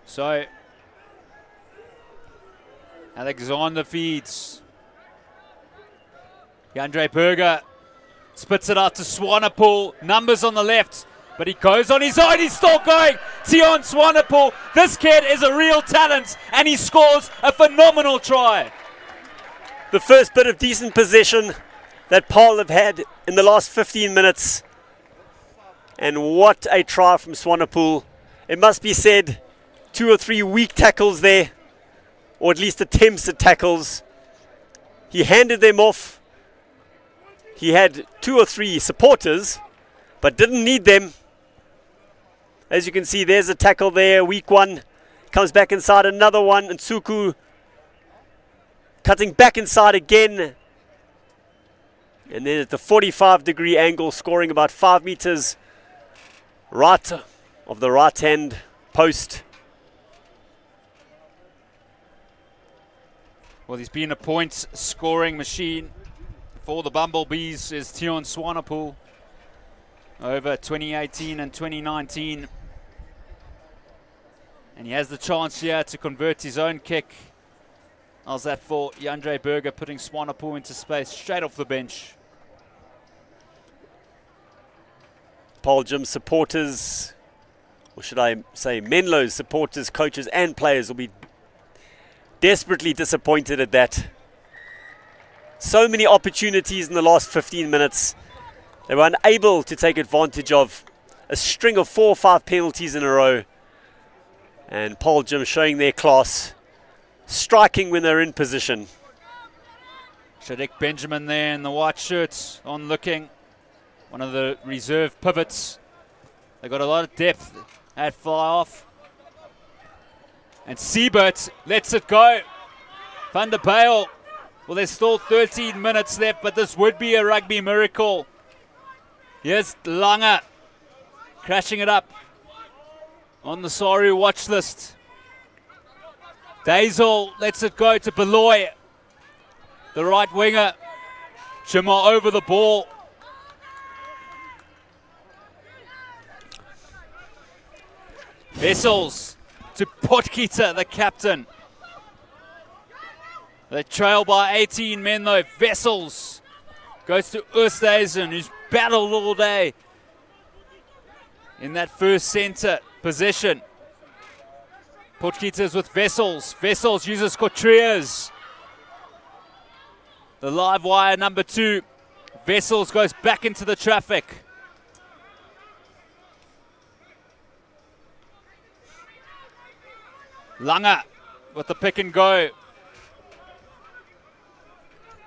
So, Alexander feeds. Jandre Burger spits it out to Swanepoel. Numbers on the left, but he goes on his own. He's still going. Tion Swanepoel. This kid is a real talent, and he scores a phenomenal try. The first bit of decent possession that Paarl have had in the last 15 minutes. And what a try from Swanepoel. It must be said, 2 or 3 weak tackles there, or at least attempts at tackles. He handed them off. He had 2 or 3 supporters, but didn't need them. As you can see, there's a tackle there, weak one. Comes back inside, another one, and Tsuku cutting back inside again. And then at the 45-degree angle, scoring about 5 meters right of the right-hand post. Well, he's been a point-scoring machine for the Bumblebees, is Tion Swanepoel, over 2018 and 2019. And he has the chance here to convert his own kick. How's that for Jandre Burger, putting Swanepoel into space straight off the bench. Paarl Gym supporters, or should I say Menlo's supporters, coaches and players will be desperately disappointed at that. So many opportunities in the last 15 minutes. They were unable to take advantage of a string of 4 or 5 penalties in a row. And Paarl Gym showing their class, striking when they're in position. Shadik Benjamin there in the white shirts, on looking. One of the reserve pivots. They got a lot of depth at fly off. And Siebert lets it go. Van der Bijl. Well, there's still 13 minutes left, but this would be a rugby miracle. Here's Lange crashing it up on the Saru watch list. Dazel lets it go to Beloy, the right winger. Jima over the ball. Wessels to Potgieter, the captain. They trail by 18 men though. Wessels goes to Oosthuizen, who's battled all day in that first centre position. Potgieter's with Wessels. Wessels uses Couturiers. The live wire number 2. Wessels goes back into the traffic. Langer with the pick and go.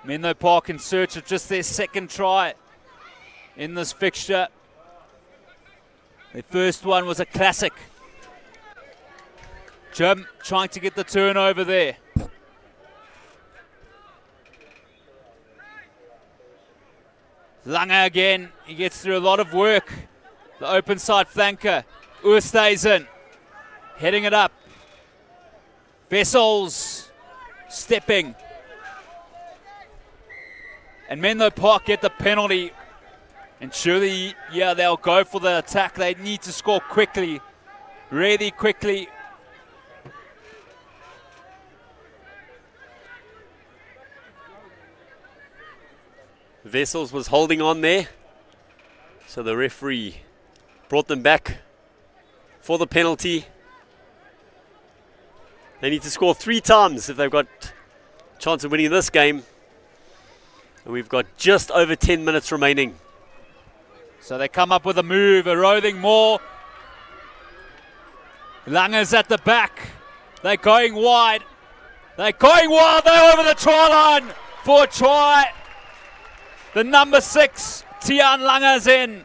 Menlopark in search of just their second try in this fixture. Their first one was a classic. Jim trying to get the turnover there. Langer again, he gets through a lot of work. The open side flanker, Oosthuizen, heading it up. Wessels stepping. And Menlopark get the penalty. And surely, yeah, they'll go for the attack. They need to score quickly, really quickly. Wessels was holding on there, so the referee brought them back for the penalty. They need to score 3 times if they've got a chance of winning this game. And we've got just over 10 minutes remaining. So they come up with a move, eroding more. Langer's at the back. They're going wide. They're going wild. They're over the try line for a try. The number 6, Tiaan Langer's in.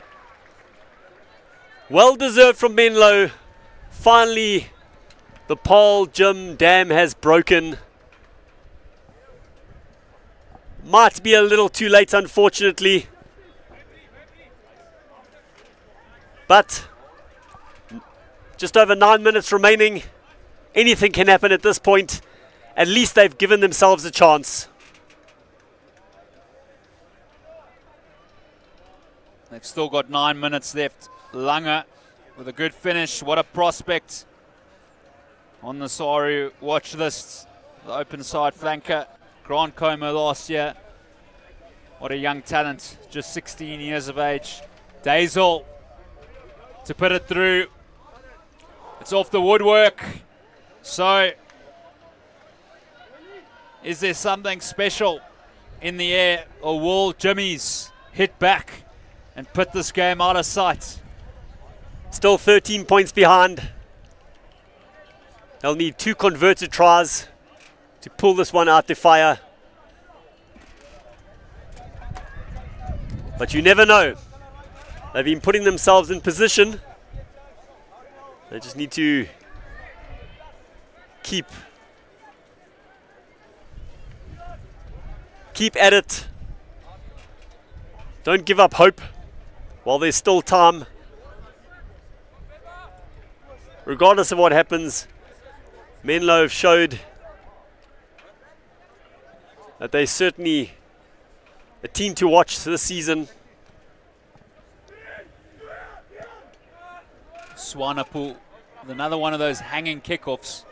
Well deserved from Menlo. Finally, the Paarl Gym dam has broken. Might be a little too late, unfortunately. But just over 9 minutes remaining. Anything can happen at this point. At least they've given themselves a chance. They've still got 9 minutes left. Langer with a good finish. What a prospect on the Saru watch list. The open side flanker. Grant Como last year. What a young talent. Just 16 years of age. Dazel to put it through. It's off the woodwork. So, is there something special in the air, or will Jimmy's hit back and put this game out of sight? Still 13 points behind. They'll need 2 converted tries to pull this one out the fire. But you never know. They've been putting themselves in position. They just need to keep at it. Don't give up hope while there's still time. Regardless of what happens, Menlo have showed that they're certainly a team to watch this season. Swanepoel with another one of those hanging kickoffs.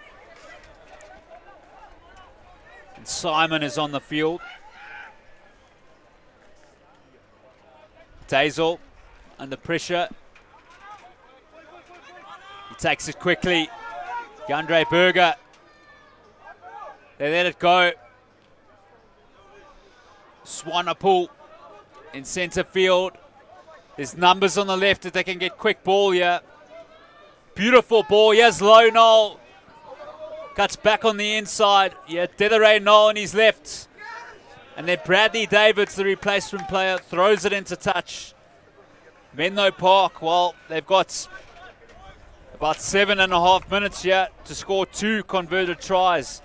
And Simon is on the field. Dazel under pressure. He takes it quickly. Gandre Berger. They let it go. Swanepoel in centre field. There's numbers on the left if they can get quick ball here. Beautiful ball. Here's Low Noel. Cuts back on the inside. Yeah, Dedere Noel on his left. And then Bradley Davids, the replacement player, throws it into touch. Menlopark, well, they've got about 7.5 minutes here to score 2 converted tries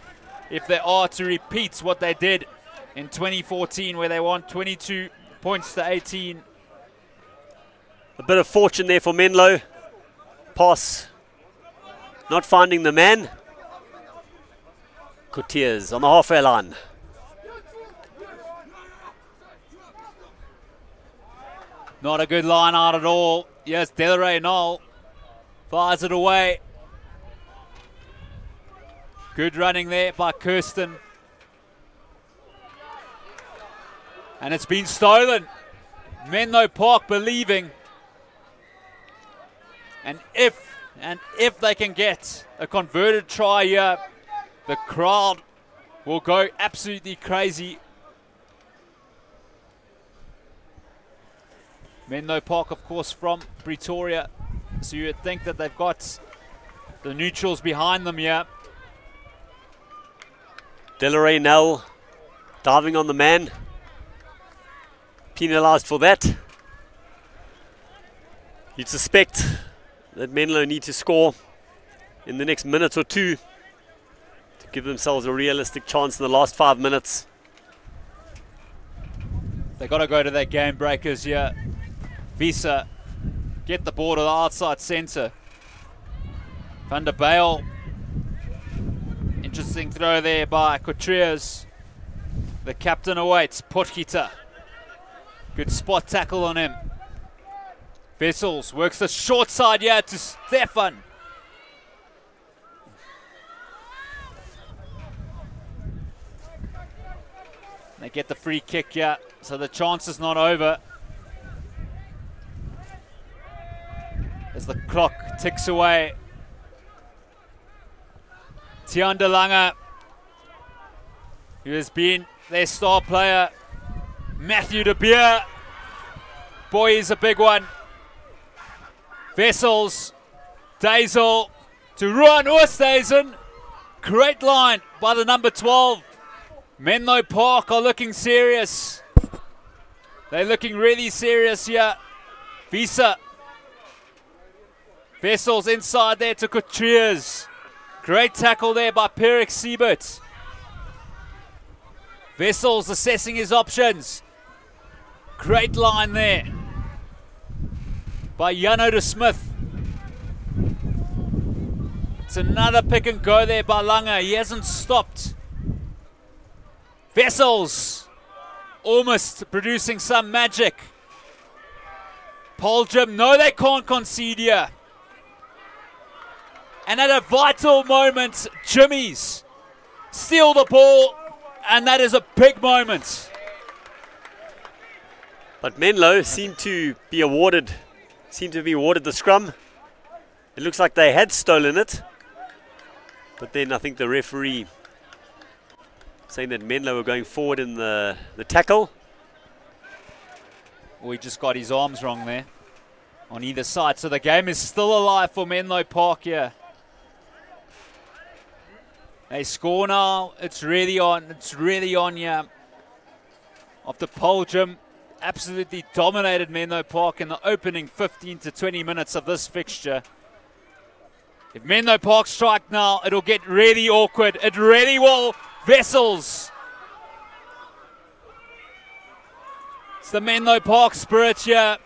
if they are to repeat what they did in 2014, where they won 22 points to 18. A bit of fortune there for Menlo. Pass not finding the man. Couturiers on the halfway line. Not a good line out at all. Yes, Delray Noel fires it away. Good running there by Kirsten. And it's been stolen. Menlopark believing. And if And if they can get a converted try here, the crowd will go absolutely crazy. Menlopark, of course, from Pretoria. So you would think that they've got the neutrals behind them here. Delaray now diving on the man. Penalised for that. You'd suspect that Menlo need to score in the next minute or two to give themselves a realistic chance in the last 5 minutes. They got to go to their game breakers here. Visa, get the ball to the outside centre. Van der Bijl. Interesting throw there by Couturiers. The captain awaits. Potgieter. Good spot tackle on him. Vessels works the short side here to Stefan. They get the free kick here, so the chance is not over. As the clock ticks away. Tiaan de Lange, who has been their star player. Matthew de Beer. Boy, he's a big one. Vessels. Dazel to Ruan Oosthuizen. Great line by the number 12. Menlopark are looking serious. They're looking really serious here. Visa. Vessels inside there to Couturiers. Great tackle there by Perek Siebert. Vessels assessing his options. Great line there by Jano de Smith. It's another pick and go there by Lange. He hasn't stopped. Vessels almost producing some magic. Paarl, no, they can't concede here. And at a vital moment, Jimmy's steal the ball, and that is a big moment. But Menlo seem to be awarded the scrum. It looks like they had stolen it. But then I think the referee saying that Menlo were going forward in the tackle. Well, he just got his arms wrong there on either side. So the game is still alive for Menlopark here. They score now. It's really on. It's really on here. After Paarl absolutely dominated Menlopark in the opening 15 to 20 minutes of this fixture. If Menlopark strike now, it'll get really awkward. It really will. Vessels. It's the Menlopark spirit here,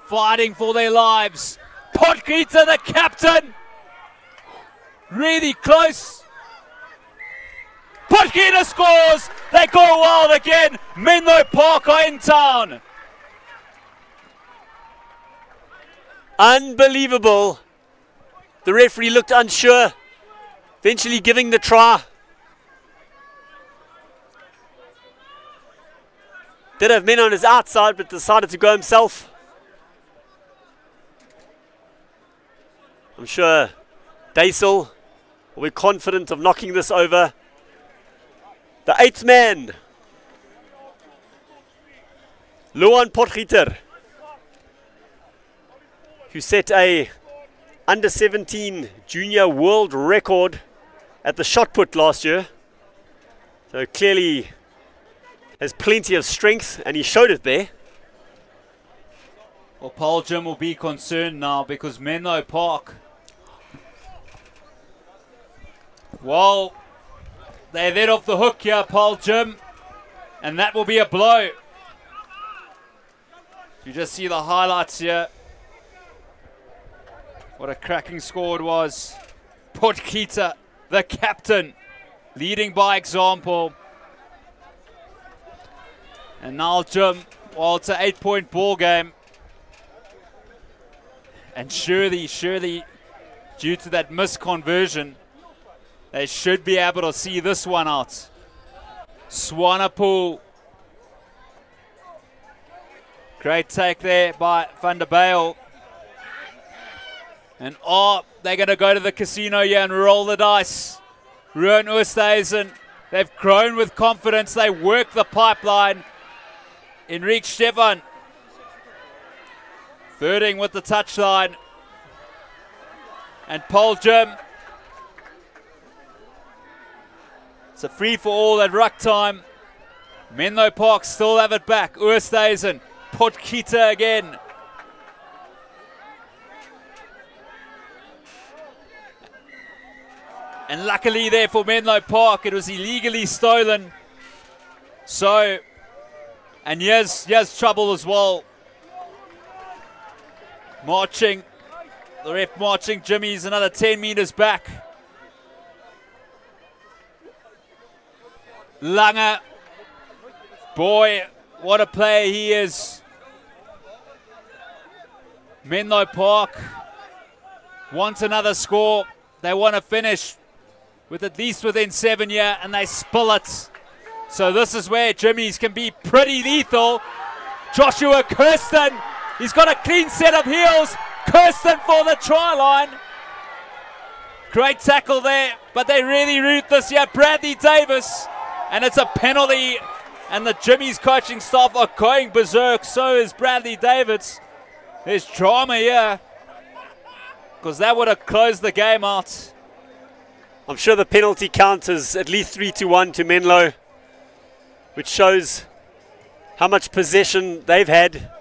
fighting for their lives. Potgieter, the captain. Really close. Potgieter scores. They go wild again. Menlopark are in town. Unbelievable. The referee looked unsure, eventually giving the try. Did have men on his outside, but decided to go himself. I'm sure Dazel will be confident of knocking this over. The 8th man, Luan Potgieter, who set a under 17 junior world record at the shot put last year. So clearly has plenty of strength, and he showed it there. Well, Paarl will be concerned now because Menlopark, well, they let off the hook here, Paarl, and that will be a blow. You just see the highlights here. What a cracking score it was. Potgieter, the captain, leading by example. And now well, it's an 8-point ball game. And surely, due to that misconversion, they should be able to see this one out. Swanepoel. Great take there by Van der Bijl. And they're going to go to the casino here and roll the dice. Ruan Oosthuizen, they've grown with confidence. They work the pipeline. Enrique Stefan, thirding with the touchline. And Paarl Jim. It's a free for all at ruck time. Menlopark still have it back. Oosthuizen, Potgieter again. And luckily there for Menlopark, it was illegally stolen. So, and here's trouble as well. Marching, the ref marching Jimmy's another 10 meters back. Langer, boy, what a player he is. Menlopark want another score. They want to finish with at least within 7 here, and they spill it. So this is where Jimmy's can be pretty lethal. Joshua Kirsten, he's got a clean set of heels. Kirsten for the try line. Great tackle there, but they really root this year. Bradley Davis, and it's a penalty, and the Jimmy's coaching staff are going berserk. So is Bradley Davis. There's drama here, because that would have closed the game out. I'm sure the penalty count is at least 3-1 to Menlo, which shows how much possession they've had.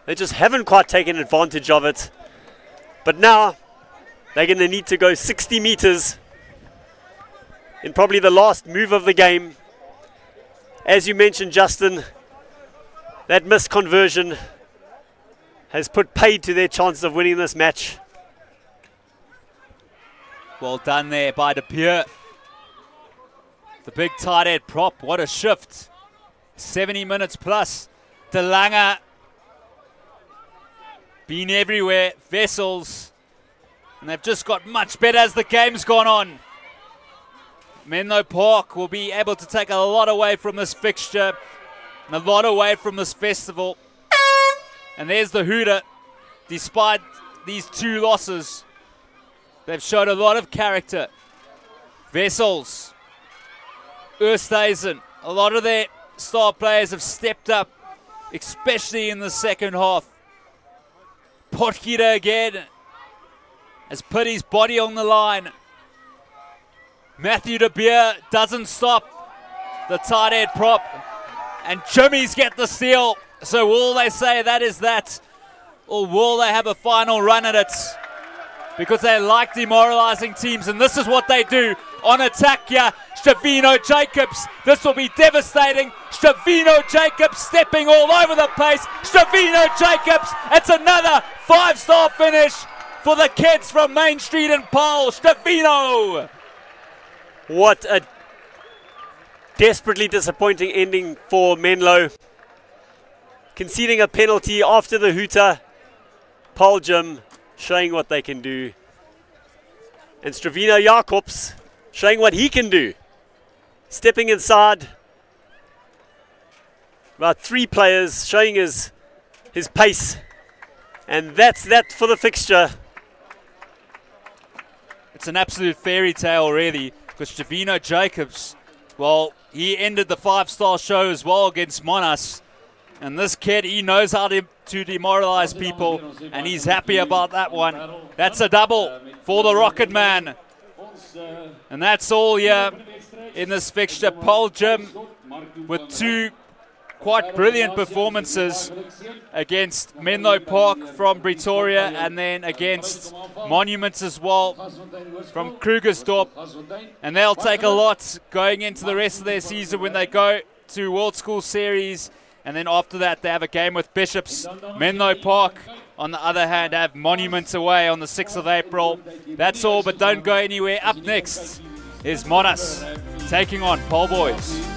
They just haven't quite taken advantage of it. But now they're going to need to go 60 meters in probably the last move of the game. As you mentioned, Justin, that missed conversion has put paid to their chances of winning this match. Well done there by De Beer. The big tight head prop, what a shift. 70 minutes plus. De Lange, been everywhere. Wessels, and they've just got much better as the game's gone on. Menlopark will be able to take a lot away from this fixture, and a lot away from this festival. And there's the hooter. Despite these 2 losses, they've showed a lot of character. Wessels, Oosthuizen, a lot of their star players have stepped up, especially in the second half. Potgieter again has put his body on the line. Matthew De Beer doesn't stop the tight head prop, and Jimmy's get the steal. So will they say that is that, or will they have a final run at it? Because they like demoralizing teams, and this is what they do on attack here. Stevino Jacobs, this will be devastating. Stevino Jacobs stepping all over the place. Stevino Jacobs, it's another 5-star finish for the kids from Main Street and Paarl. Stevino! What a desperately disappointing ending for Menlo. Conceding a penalty after the hooter. Paarl Jim showing what they can do. And Stevino Jacobs showing what he can do. Stepping inside. About 3 players showing his pace. And that's that for the fixture. It's an absolute fairy tale, really, because Stevino Jacobs, well, he ended the 5-star show as well against Monash. And this kid, he knows how to demoralize people, and he's happy about that one. That's a double for the Rocket Man. And that's all here in this fixture. Paarl Jim with 2 quite brilliant performances against Menlopark from Pretoria, and then against Monuments as well from Krugersdorp. And they'll take a lot going into the rest of their season when they go to World School Series. And then after that, they have a game with Bishops. Menlopark, on the other hand, have Monuments away on the 6th of April. That's all, but don't go anywhere. Up next is Monash taking on Paarl Boys.